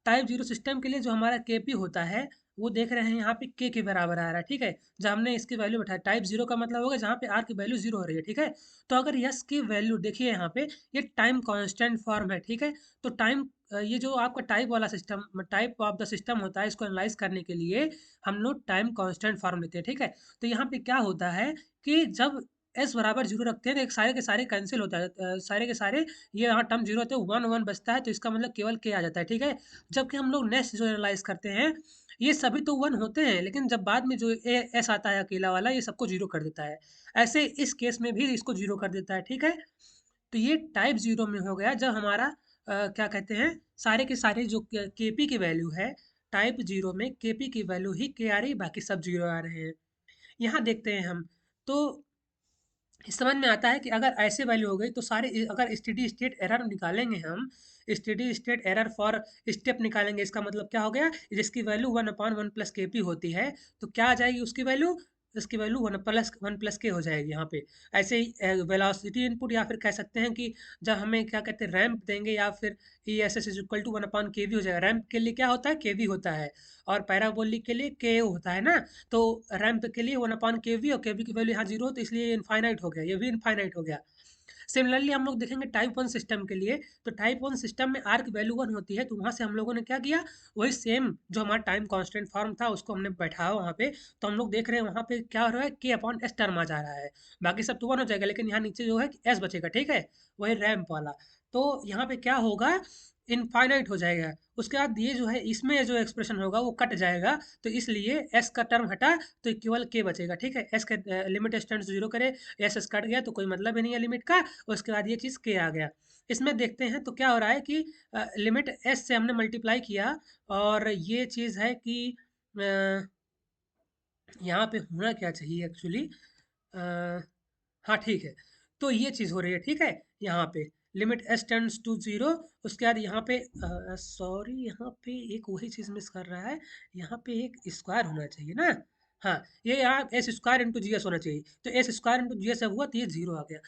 टाइप जीरो सिस्टम के लिए जो हमारा के पी होता है, वो देख रहे हैं यहाँ पे के बराबर आ रहा है। ठीक है। जब हमने इसकी वैल्यू बैठाया, टाइप जीरो का मतलब होगा जहाँ पे आर की वैल्यू जीरो हो रही है। ठीक है। तो अगर यस की वैल्यू देखिए यहाँ पे, ये टाइम कांस्टेंट फॉर्म है। ठीक है। तो टाइम, ये जो आपका टाइप वाला system, type of the system होता है, इसको एनालाइज करने के लिए हम लोग टाइम कांस्टेंट फॉर्म लेते हैं। ठीक है। तो यहाँ पे क्या होता है कि जब एस बराबर जीरो रखते हैं तो एक सारे के सारे कैंसिल होता है, सारे के सारे ये यहाँ टर्म जीरो होते हैं, वन वन बचता है, तो इसका मतलब केवल के आ जाता है। ठीक है। जबकि हम लोग नेक्स्ट जो एनालाइज करते हैं, ये सभी तो वन होते हैं, लेकिन जब बाद में जो एस आता है अकेला वाला, ये सबको जीरो कर देता है। ऐसे इस केस में भी इसको जीरो कर देता है। ठीक है। तो ये टाइप जीरो में हो गया जब हमारा क्या कहते हैं, सारे के सारे जो के पी की वैल्यू है, टाइप जीरो में के पी की वैल्यू ही के आ रही, बाकी सब जीरो आ रहे हैं। यहाँ देखते हैं हम, तो समझ में आता है कि अगर ऐसे वैल्यू हो गई तो सारे, अगर स्टेडी स्टेट एरर निकालेंगे हम, steady state error for step निकालेंगे, इसका मतलब क्या हो गया, जिसकी value one upon one plus K P होती है, तो क्या आ जाएगी उसकी वैल्यू, इसकी वैल्यू वन प्लस के हो जाएगी यहाँ पे। ऐसे ही वेलोसिटी इनपुट, या फिर कह सकते हैं कि जब हमें क्या कहते हैं रैंप देंगे, या फिर E S S is equal to one upon K V हो जाएगा। रैंप के लिए क्या होता है, के वी होता है, और पैराबोलिक के लिए के होता है ना। तो रैंप के लिए वन अपॉन के वी, और के वी की वैल्यू यहाँ जीरो, तो इसलिए ये इनफाइनाइट हो गया, ये भी इनफाइनाइट हो गया। सिमिलरली हम लोग देखेंगे टाइप वन सिस्टम के लिए, तो टाइप वन सिस्टम में आर की वैल्यू वन होती है, तो वहाँ से हम लोगों ने क्या किया, वही सेम जो हमारा टाइम कांस्टेंट फॉर्म था उसको हमने बैठाया वहाँ पे। तो हम लोग देख रहे हैं वहाँ पे क्या हो रहा है, के अपॉन एस टर्म आ जा रहा है, बाकी सब तो वन हो जाएगा, लेकिन यहाँ नीचे जो है एस बचेगा। ठीक है। वही रैंप वाला। तो यहाँ पे क्या होगा, इनफाइनाइट हो जाएगा। उसके बाद ये जो है, इसमें जो एक्सप्रेशन होगा वो कट जाएगा, तो इसलिए एस का टर्म हटा, तो केवल के बचेगा। ठीक है। एस का लिमिट एक्सटेंड जीरो करे, एस एस कट गया तो कोई मतलब ही नहीं है लिमिट का। उसके बाद ये चीज़ के आ गया। इसमें देखते हैं तो क्या हो रहा है कि लिमिट एस से हमने मल्टीप्लाई किया, और ये चीज़ है कि यहाँ पे होना क्या चाहिए एक्चुअली, हाँ ठीक है। तो ये चीज़ हो रही है। ठीक है। यहाँ पे limit S tends to zero, उसके बाद यहाँ पे सॉरी, यहाँ पे एक वही चीज़ मिस कर रहा है, यहाँ पे एक स्क्वायर होना चाहिए ना। हाँ, ये यहाँ S square into G S होना चाहिए, तो S square into G S हुआ तो ये जीरो आ गया।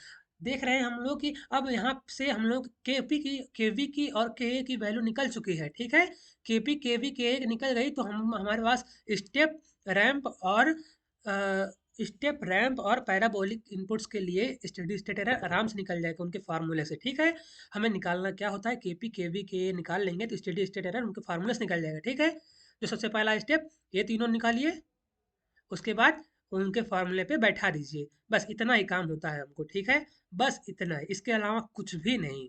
देख रहे हैं हम लोग कि अब यहाँ से हम लोग के पी की, के वी की और के ए की वैल्यू निकल चुकी है। ठीक है। के पी के वी के ए निकल गई, तो हम हमारे पास स्टेप, रैंप और स्टेप, रैंप और पैराबोलिक इनपुट्स के लिए स्टेडी स्टेट एरर आराम से निकल जाएगा उनके फार्मूले से। ठीक है। हमें निकालना क्या होता है, के पी के वी के निकाल लेंगे तो स्टेडी स्टेट एरर उनके फार्मूले से निकल जाएगा। ठीक है। जो सबसे पहला स्टेप, ये तीनों निकालिए, उसके बाद उनके फार्मूले पे बैठा दीजिए, बस इतना ही काम होता है हमको। ठीक है। बस इतना ही, इसके अलावा कुछ भी नहीं।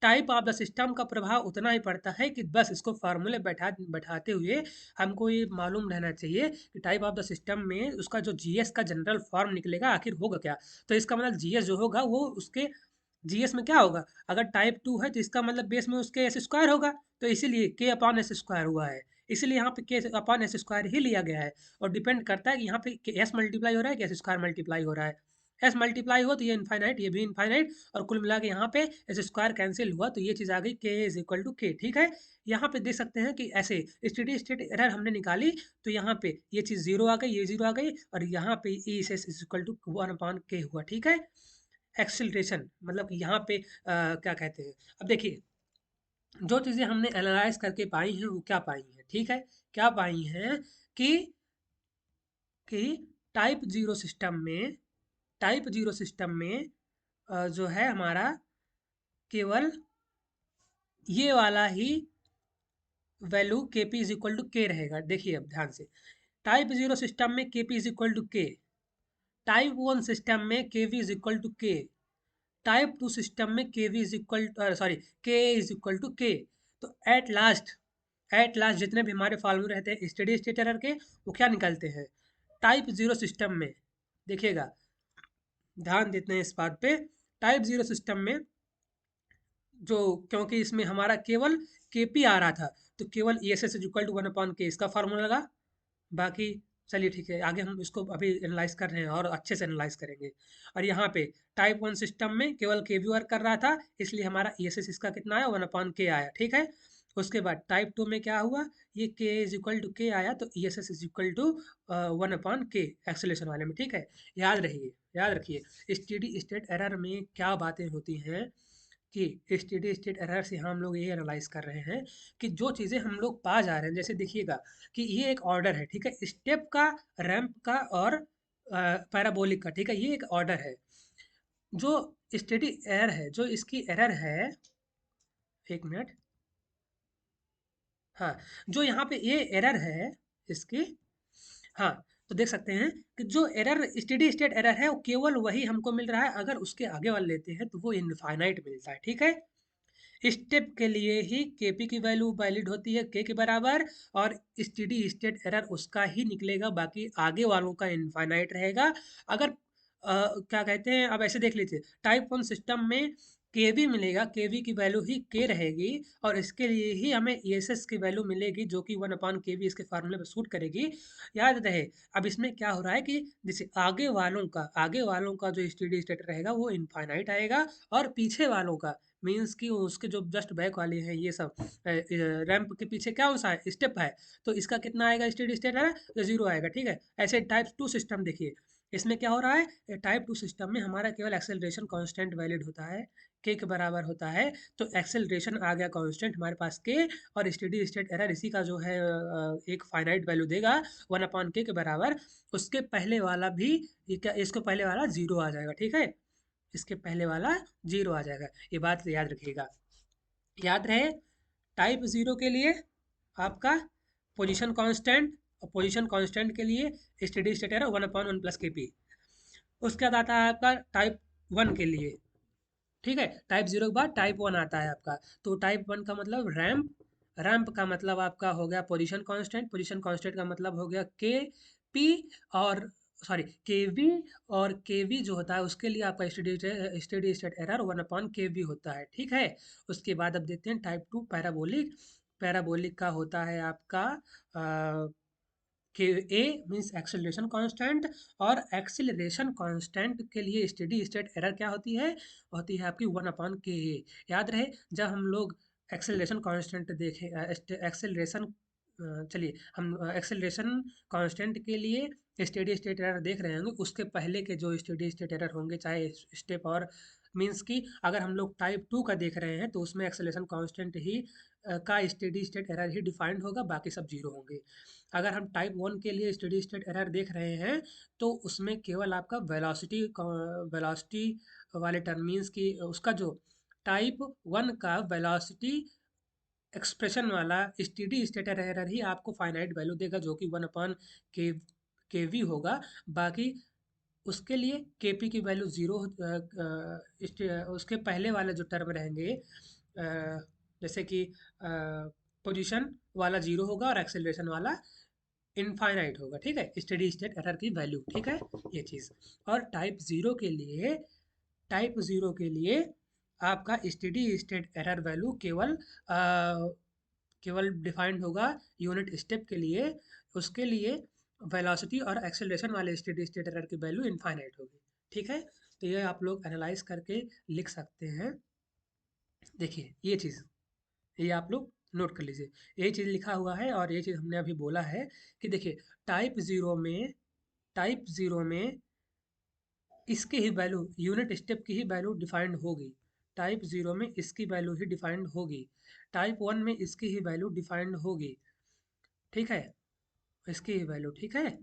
टाइप ऑफ द सिस्टम का प्रभाव उतना ही पड़ता है कि बस इसको फार्मूले बैठाते हुए हमको ये मालूम रहना चाहिए कि टाइप ऑफ द सिस्टम में उसका जो जीएस का जनरल फॉर्म निकलेगा आखिर होगा क्या। तो इसका मतलब जीएस जो होगा वो उसके, जीएस में क्या होगा, अगर टाइप टू है तो इसका मतलब बेस में उसके एस स्क्वायर होगा, तो इसीलिए के अपॉन एस स्क्वायर हुआ है, इसलिए यहाँ पे के अपॉन एस स्क्वायर ही लिया गया है। और डिपेंड करता है कि यहाँ पे एस मल्टीप्लाई हो रहा है कि एस स्क्वायर मल्टीप्लाई हो रहा है। एस मल्टीप्लाई हुआ तो ये इनफाइनाइट, ये भी इनफाइनाइट, और कुल मिला के यहाँ पे एस स्क्वायर कैंसिल हुआ, तो ये चीज़ आ गई के इज इक्वल टू के। ठीक है। यहाँ पे देख सकते हैं कि ऐसे स्टेडी स्टेट एरर हमने निकाली, तो यहाँ पे ये चीज़ जीरो आ गई, ये जीरो आ गई, और यहाँ पे E is equal to one upon K हुआ। ठीक है। एक्सिलरेशन, मतलब कि यहाँ पे क्या कहते हैं, अब देखिए जो चीज़ें हमने एनालाइज करके पाई हैं वो क्या पाई हैं, ठीक है, क्या पाई हैं कि कि टाइप जीरो सिस्टम में, टाइप जीरो सिस्टम में जो है हमारा केवल ये वाला ही वैल्यू के पी इज इक्वल टू के रहेगा। देखिए अब ध्यान से, टाइप जीरो सिस्टम में के पी इज इक्वल टू के, टाइप वन सिस्टम में के वी इज इक्वल टू के, टाइप टू सिस्टम में के वी इज इक्वल सॉरी के इज इक्वल टू के। तो एट लास्ट जितने भी हमारे फॉर्मूले रहते हैं स्टेडी स्टेट एरर के, वो क्या निकलते हैं टाइप जीरो सिस्टम में। देखिएगा, ध्यान देते हैं इस बात पे, टाइप जीरो सिस्टम में जो, क्योंकि इसमें हमारा केवल के पी आ रहा था, तो केवल E S S is equal to one upon K इसका फार्मूला लगा। बाकी चलिए ठीक है, आगे हम इसको अभी एनालाइज कर रहे हैं और अच्छे से एनालाइज करेंगे। और यहाँ पे टाइप वन सिस्टम में केवल के वी वर्क कर रहा था, इसलिए हमारा ई एस एस इसका कितना आया, वन अपॉन के आया, ठीक है। उसके बाद टाइप टू में क्या हुआ, ये के इज इक्वल टू के आया, तो E S S is equal to one upon K acceleration वाले में, ठीक है। याद रखिए स्टेडी स्टेट एरर में क्या बातें होती हैं कि स्टेडी स्टेट एरर से हम लोग ये एनालाइज कर रहे हैं कि जो चीज़ें हम लोग पा जा रहे हैं, जैसे देखिएगा कि ये एक ऑर्डर है, ठीक है, स्टेप का, रैंप का और पैराबोलिक का, ठीक है, ये एक ऑर्डर है। जो स्टेडी एरर है, जो इसकी एरर है, एक मिनट, हाँ, जो यहाँ पे ये एरर है इसकी, हाँ, तो देख सकते हैं कि जो एरर स्टेडी स्टेट एरर है वो केवल वही हमको मिल रहा है, अगर उसके आगे वाले लेते हैं तो वो इनफाइनाइट मिलता है, ठीक है। स्टेप के लिए ही केपी की वैल्यू वैलिड होती है के बराबर, और स्टेडी स्टेट एरर उसका ही निकलेगा, बाकी आगे वालों का इनफाइनाइट रहेगा। अगर क्या कहते हैं, अब ऐसे देख लीजिए, टाइप वन सिस्टम में केवी मिलेगा, केवी की वैल्यू ही के रहेगी, और इसके लिए ही हमें ईएसएस की वैल्यू मिलेगी जो कि वन अपॉन के वी इसके फार्मूले पर सूट करेगी। याद रहे, अब इसमें क्या हो रहा है कि जैसे आगे वालों का जो स्टेडी स्टेट रहेगा वो इनफाइनाइट आएगा, और पीछे वालों का मीन्स कि उसके जो जस्ट बैक वाले हैं ये सब, रैंप के पीछे क्या सा है, स्टेप है, तो इसका कितना आएगा स्टेडी स्टेट है, तो जीरो आएगा, ठीक है। ऐसे टाइप टू सिस्टम देखिए, इसमें क्या हो रहा है, टाइप टू सिस्टम में हमारा केवल एक्सेलरेशन कांस्टेंट वैलिड होता है, के बराबर होता है, तो एक्सेलरेशन आ गया कांस्टेंट हमारे पास के, और स्टेडी स्टेट एरर इसी का जो है एक फाइनाइट वैल्यू देगा वन अपॉन के बराबर। उसके पहले वाला भी, ये क्या, इसको पहले वाला जीरो आ जाएगा, ठीक है, इसके पहले वाला जीरो आ जाएगा, ये बात याद रखिएगा। याद रहे, टाइप जीरो के लिए आपका पोजीशन कांस्टेंट, और पोजीशन कांस्टेंट के लिए steady state error one upon one plus K P. उसके बाद आता है आपका टाइप वन के लिए, ठीक है, टाइप जीरो के बाद टाइप वन आता है आपका। तो टाइप वन का मतलब रैंप, रैंप का मतलब आपका हो गया पोजीशन कांस्टेंट, पोजीशन कांस्टेंट का मतलब हो गया के पी, और सॉरी के वी, और के वी जो होता है उसके लिए आपका steady state error one upon K we होता है, ठीक है। उसके बाद अब देखते हैं टाइप टू पैराबोलिक, पैराबोलिक का होता है आपका कि ए मीन्स एक्सेलरेशन कांस्टेंट, और एक्सेलरेशन कांस्टेंट के लिए स्टेडी स्टेट एरर क्या होती है आपकी वन अपॉन के ए। याद रहे, जब हम लोग एक्सेलरेशन कांस्टेंट देखें, एक्सेलरेशन, चलिए हम एक्सेलरेशन कांस्टेंट के लिए स्टेडी स्टेट एरर देख रहे होंगे, उसके पहले के जो स्टेडी स्टेट एरर होंगे, चाहे स्टेप और मीन्स की, अगर हम लोग टाइप टू का देख रहे हैं तो उसमें एक्सेलरेशन कांस्टेंट ही का स्टेडी स्टेट एरर ही डिफाइंड होगा, बाकी सब जीरो होंगे। अगर हम टाइप वन के लिए स्टेडी स्टेट एरर देख रहे हैं तो उसमें केवल आपका वेलोसिटी वाले टर्म मीन्स की उसका जो टाइप वन का वेलोसिटी एक्सप्रेशन वाला स्टेडी स्टेट एरर ही आपको फाइनाइट वैल्यू देगा, जो कि वन अपॉन के के वी होगा। बाकी उसके लिए के पी की वैल्यू ज़ीरो, उसके पहले वाले जो टर्म रहेंगे, जैसे कि पोजीशन वाला ज़ीरो होगा और एक्सेलरेशन वाला इनफाइनाइट होगा, ठीक है, स्टेडी स्टेट एरर की वैल्यू, ठीक है, ये चीज़। और टाइप ज़ीरो के लिए आपका स्टेडी स्टेट एरर वैल्यू केवल डिफाइंड होगा यूनिट स्टेप के लिए, उसके लिए वेलोसिटी और एक्सेलरेशन वाले स्टेडी स्टेट एरर की वैल्यू इनफाइनाइट होगी, ठीक है। तो ये आप लोग एनालाइज करके लिख सकते हैं। देखिए ये चीज़, ये आप लोग नोट कर लीजिए, ये चीज़ लिखा हुआ है, और ये चीज़ हमने अभी बोला है कि देखिए टाइप ज़ीरो में इसकी ही वैल्यू यूनिट स्टेप की ही वैल्यू डिफाइंड होगी। टाइप 0 में इसकी वैल्यू ही डिफाइंड होगी। टाइप 1 में इसकी ही वैल्यू डिफाइंड होगी। ठीक है, इसकी ही वैल्यू ठीक है,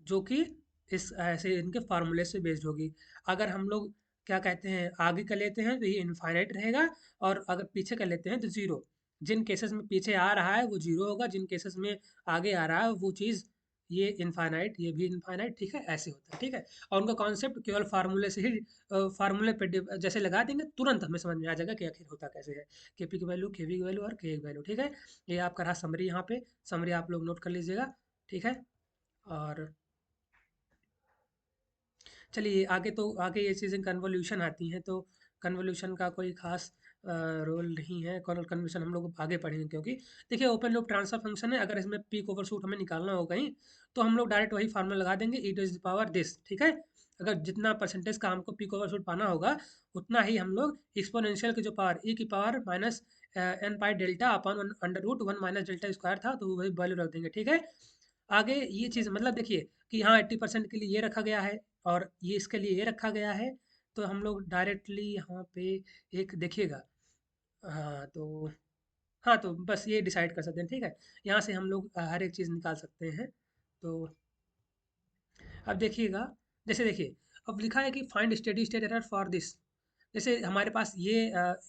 जो कि इस ऐसे इनके फार्मूले से बेस्ड होगी। अगर हम लोग क्या कहते हैं आगे का लेते हैं तो ये इनफाइनाइट रहेगा, और अगर पीछे का लेते हैं तो ज़ीरो। जिन केसेस में पीछे आ रहा है वो ज़ीरो होगा, जिन केसेस में आगे आ रहा है वो चीज़ ये इनफाइनाइट, ये भी इनफाइनाइट, ठीक है, ऐसे होता है। ठीक है, और उनका कॉन्सेप्ट केवल फार्मूले से ही फार्मूले पे जैसे लगा देंगे तुरंत हमें समझ में आ जाएगा कि आखिर होता कैसे है। के पी की वैल्यू, के वी की वैल्यू और के की वैल्यू। ठीक है, ये आपका रहा समरी। यहाँ पे समरी आप लोग नोट कर लीजिएगा। ठीक है, और चलिए आगे, तो आगे ये चीज़ें कन्वोल्यूशन आती हैं, तो कन्वोल्यूशन का कोई ख़ास रोल नहीं है। कन्वोल्यूशन हम लोग आगे पढ़ेंगे, क्योंकि देखिए ओपन लूप ट्रांसफर फंक्शन है, अगर इसमें पीक ओवरशूट हमें निकालना हो कहीं, तो हम लोग डायरेक्ट वही फार्मूला लगा देंगे, ई टू द पावर दिस। ठीक है, अगर जितना परसेंटेज का हमको पीक ओवरशूट पाना होगा उतना ही हम लोग एक्सपोनेंशियल की जो पावर ई की power minus N pi delta upon under root one minus delta square था, तो वही वैल्यू रख देंगे। ठीक है, आगे ये चीज़ मतलब देखिए कि हाँ 80% के लिए ये रखा गया है और ये इसके लिए ये रखा गया है, तो हम लोग डायरेक्टली यहाँ पे एक देखिएगा। हाँ तो, हाँ तो बस ये डिसाइड कर सकते हैं। ठीक है, यहाँ से हम लोग हर एक चीज़ निकाल सकते हैं। तो अब देखिएगा, जैसे देखिए अब लिखा है कि find steady state error for this. जैसे हमारे पास ये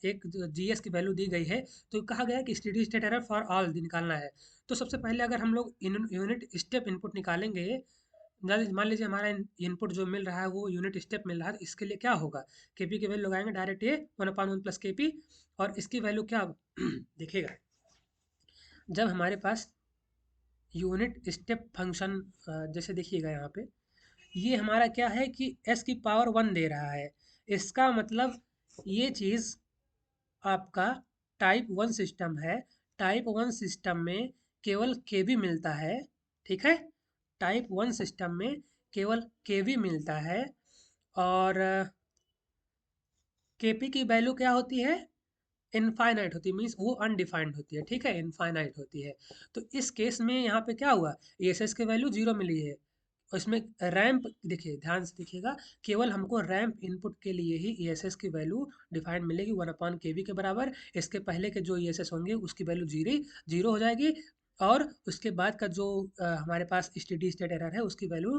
एक जीएस की वैल्यू दी गई है, तो कहा गया है कि steady state error for all निकालना है। तो सबसे पहले अगर हम लोग यूनिट स्टेप इनपुट निकालेंगे, मान लीजिए हमारा इनपुट जो मिल रहा है वो यूनिट स्टेप मिल रहा है, तो इसके लिए क्या होगा, केपी की वैल्यू लगाएंगे डायरेक्ट ये 1/1 प्लस केपी, और इसकी वैल्यू क्या देखिएगा, जब हमारे पास यूनिट स्टेप फंक्शन, जैसे देखिएगा यहाँ पे ये हमारा क्या है कि एस की पावर 1 दे रहा है, इसका मतलब ये चीज़ आपका टाइप 1 सिस्टम है। टाइप 1 सिस्टम में केवल केवी मिलता है। ठीक है, टाइप 1 सिस्टम में केवल केवी मिलता है, और केपी की वैल्यू क्या होती है, इनफाइनाइट होती है, मीन्स वो अनडिफाइंड होती है। ठीक है, इनफाइनाइट होती है। तो इस केस में यहाँ पे क्या हुआ, एस एस की वैल्यू जीरो मिली है, उसमें रैंप देखिए, ध्यान से देखिएगा, केवल हमको रैंप इनपुट के लिए ही ई एस एस की वैल्यू डिफाइंड मिलेगी 1/kV के बराबर। इसके पहले के जो ई एस एस होंगे उसकी वैल्यू जीरो हो जाएगी, और उसके बाद का जो हमारे पास स्टेडी स्टेट एरर है उसकी वैल्यू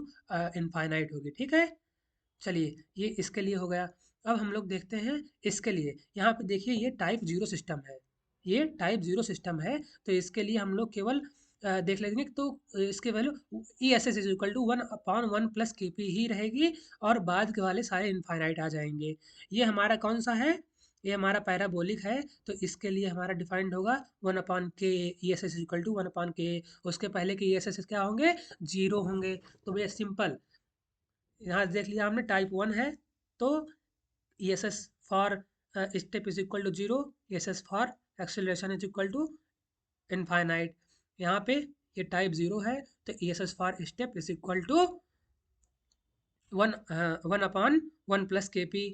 इनफाइनाइट होगी। ठीक है, चलिए ये इसके लिए हो गया। अब हम लोग देखते हैं इसके लिए, यहाँ पे देखिए ये टाइप 0 सिस्टम है, ये टाइप 0 सिस्टम है, तो इसके लिए हम लोग केवल देख लेंगे, तो इसके value E S S is equal to 1/1 plus K P ही रहेगी, और बाद के वाले सारे इनफाइनाइट आ जाएंगे। ये हमारा कौन सा है, ये हमारा पैराबोलिक है, तो इसके लिए हमारा डिफाइंड होगा 1/k, E S S is equal to 1/k। उसके पहले के ई एस एस क्या होंगे, जीरो होंगे। तो भैया सिंपल, यहाँ देख लिया हमने टाइप 1 है, तो E S S for step is equal to zero, E S S for acceleration is equal to infinite. यहाँ पे ये टाइप जीरो है, तो E S S for step is equal to one 1/1 plus K P.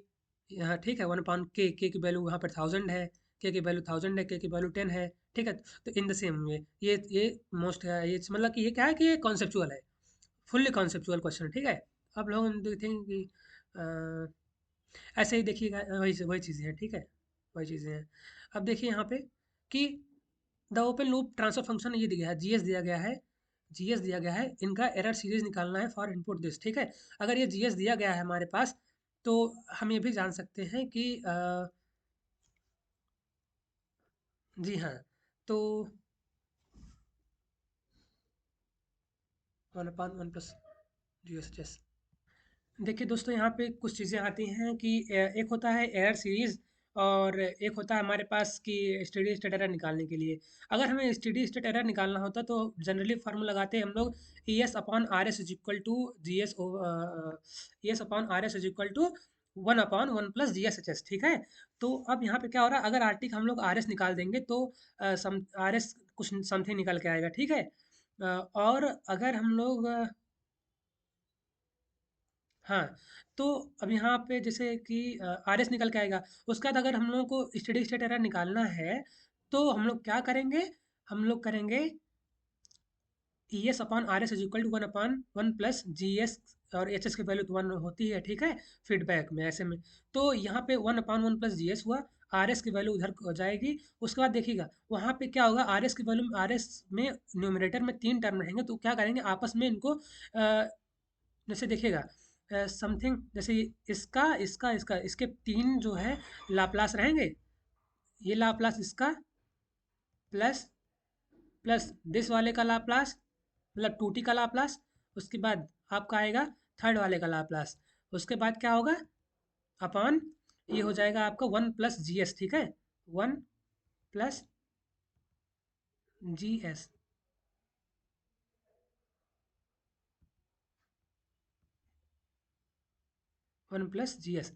यहाँ ठीक है, 1/k, के की वैल्यू यहाँ पर 1000 है, के की वैल्यू 1000 है, के की वैल्यू 10 है। ठीक है, तो इन द सेम वे ये मोस्ट ये मतलब कि ये क्या है कि ये कॉन्सेप्चुअल है, फुल्ली कॉन्सेप्चुअल क्वेश्चन। ठीक है, अब लोग हम देखते हैं कि ऐसे ही देखिएगा, वही वही चीज़ें हैं। ठीक है, वही चीज़ें हैं। अब देखिए यहाँ पे कि the open loop transfer function ये दिया है, जीएस दिया गया है, जीएस दिया गया है, इनका एरर सीरीज निकालना है फॉर इनपुट दिस। ठीक है, अगर ये जीएस दिया गया है हमारे पास, तो हम ये भी जान सकते हैं कि जी हाँ, तो 1/1 plus G S H S. देखिए दोस्तों, यहाँ पे कुछ चीज़ें आती हैं कि एक होता है एरर सीरीज, और एक होता है हमारे पास कि स्टेडी स्टेट एरर निकालने के लिए। अगर हमें स्टेडी स्टेट एरर निकालना होता तो जनरली फार्मूला लगाते हैं हम लोग, E S upon R S is equal to G S, E S upon R S is equal to 1/1 plus G S H S. ठीक है, तो अब यहाँ पे क्या हो रहा है, अगर आर टी का हम लोग आर एस निकाल देंगे तो आर एस कुछ समथिंग निकल के आएगा। ठीक है, और अगर हम लोग हाँ, तो अब यहाँ पे जैसे कि आरएस निकल के आएगा, उसके बाद अगर हम लोगों को स्टेडी स्टेट एरर निकालना है, तो हम लोग क्या करेंगे, हम लोग करेंगे E S upon R S is equal to 1/1 plus G S और एच एस की वैल्यू तो 1 होती है, ठीक है, फीडबैक में ऐसे में। तो यहाँ पे 1/1 प्लस जी एस हुआ, आर एस की वैल्यू उधर हो जाएगी। उसके बाद देखिएगा वहाँ पे क्या होगा, आर एस की वैल्यू, आर एस में न्यूमरेटर में 3 टर्म रहेंगे, तो क्या करेंगे आपस में इनको जैसे देखिएगा समथिंग, जैसे इसका इसके 3 जो है लाप्लास रहेंगे, ये लाप्लास इसका प्लस प्लस दिस वाले का लाप्लास, मतलब 2t का लाप्लास। उसके बाद आपका आएगा थर्ड वाले का लाप्लास। उसके बाद क्या होगा, अपॉन ये हो जाएगा आपका 1 प्लस जी एस, ठीक है, 1 plus G S. 1 plus G S.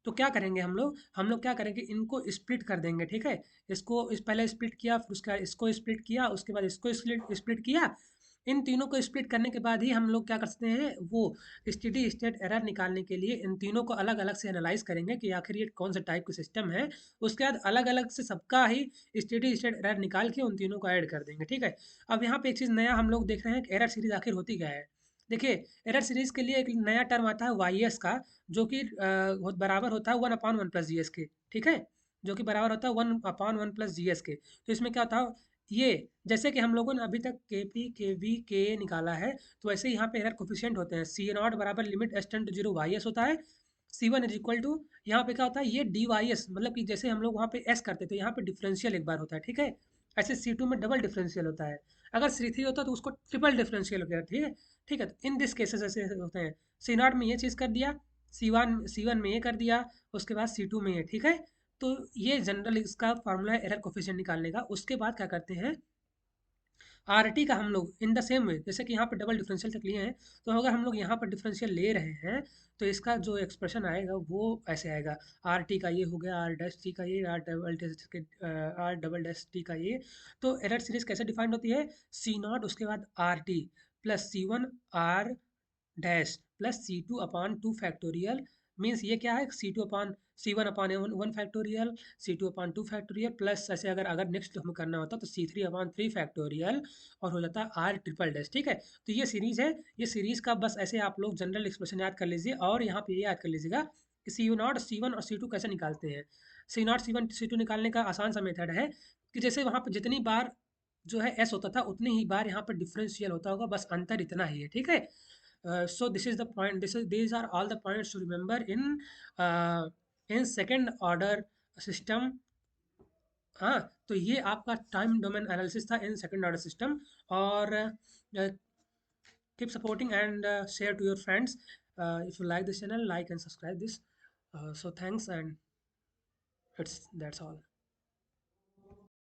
तो क्या करेंगे हम लोग क्या करेंगे, इनको स्प्लिट कर देंगे, ठीक है। इसको इस पहले स्प्लिट किया, फिर उसके बाद इसको स्प्लिट किया, उसके बाद इसको स्प्लिट स्प्लिट किया। इन तीनों को स्प्लिट करने के बाद ही हम लोग क्या कर सकते हैं, वो स्टेडी स्टेट एरर निकालने के लिए इन तीनों को अलग अलग से एनालाइज करेंगे कि आखिर ये कौन सा टाइप का सिस्टम है। उसके बाद अलग अलग से सबका ही स्टेडी स्टेट एरर निकाल के उन तीनों को ऐड कर देंगे, ठीक है। अब यहाँ पे एक चीज़ नया हम लोग देख रहे हैं कि एरर सीरीज आखिर होती क्या है। देखिए, एरर सीरीज के लिए एक नया टर्म आता है वाई एस का, जो कि बराबर होता है 1/1 प्लस जी एस के, ठीक है, जो कि बराबर होता है 1/1 प्लस जी एस के। तो इसमें क्या होता है, ये जैसे कि हम लोगों ने अभी तक के पी के वी के ए निकाला है, तो वैसे यहाँ पे एरर कोफिशिएंट होते हैं। सी नॉट बराबर limit S tend to zero Y S होता है। C one is equal to, यहाँ पे क्या होता है, ये डी वाई एस, मतलब कि जैसे हम लोग वहाँ पे एस करते थे, यहाँ पे डिफरेंशियल एक बार होता है, ठीक है। ऐसे सी टू में डबल डिफरेंशियल होता है। अगर सी थ्री होता तो उसको ट्रिपल डिफरेंशियल हो गया, ठीक है। ठीक है, तो इन दिस केसेस ऐसे होते हैं। सी नॉट में ये चीज़ कर दिया, सी वन में ये कर दिया, उसके बाद सी टू में ये, ठीक है। तो ये जनरल इसका फार्मूला है एरर कोफिशिएंट निकालने का। उसके बाद क्या करते हैं, आर टी का हम लोग इन द सेम वे, जैसे कि यहाँ पर डबल डिफरेंशियल तक लिए हैं, तो अगर हम लोग यहाँ पर डिफरेंशियल ले रहे हैं, तो इसका जो एक्सप्रेशन आएगा वो ऐसे आएगा, आर टी का ये हो गया, आर डैश टी का ये, आर डबल डैश टी का ये। तो एरर सीरीज कैसे डिफाइंड होती है, सी नॉट उसके बाद R T plus C one R dash plus C two upon two factorial. Means ये क्या है, C two upon C one upon one factorial, C two upon two factorial, plus ऐसे अगर अगर नेक्स्ट हमें करना होता तो C three upon three factorial, और हो जाता है आर ट्रिपल डैश, ठीक है। तो ये सीरीज है, ये सीरीज का बस ऐसे आप लोग जनरल एक्सप्रेशन याद कर लीजिए, और यहाँ पे ये याद कर लीजिएगा कि C U naught C one और सी टू कैसे निकालते हैं। C naught C one C two निकालने का आसान सा मेथड है कि जैसे वहाँ पर जितनी बार जो है एस होता था, उतनी ही बार यहाँ पर डिफरेंशियल होता होगा, बस अंतर इतना ही है, ठीक है। So this is the point, these are all the points to remember uh, in second order system। हाँ, तो ये आपका टाइम डोमेन एनालिसिस था इन सेकंड ऑर्डर सिस्टम। और keep supporting and share to your friends. If you like this channel, like and subscribe this। So thanks, and it's that's all।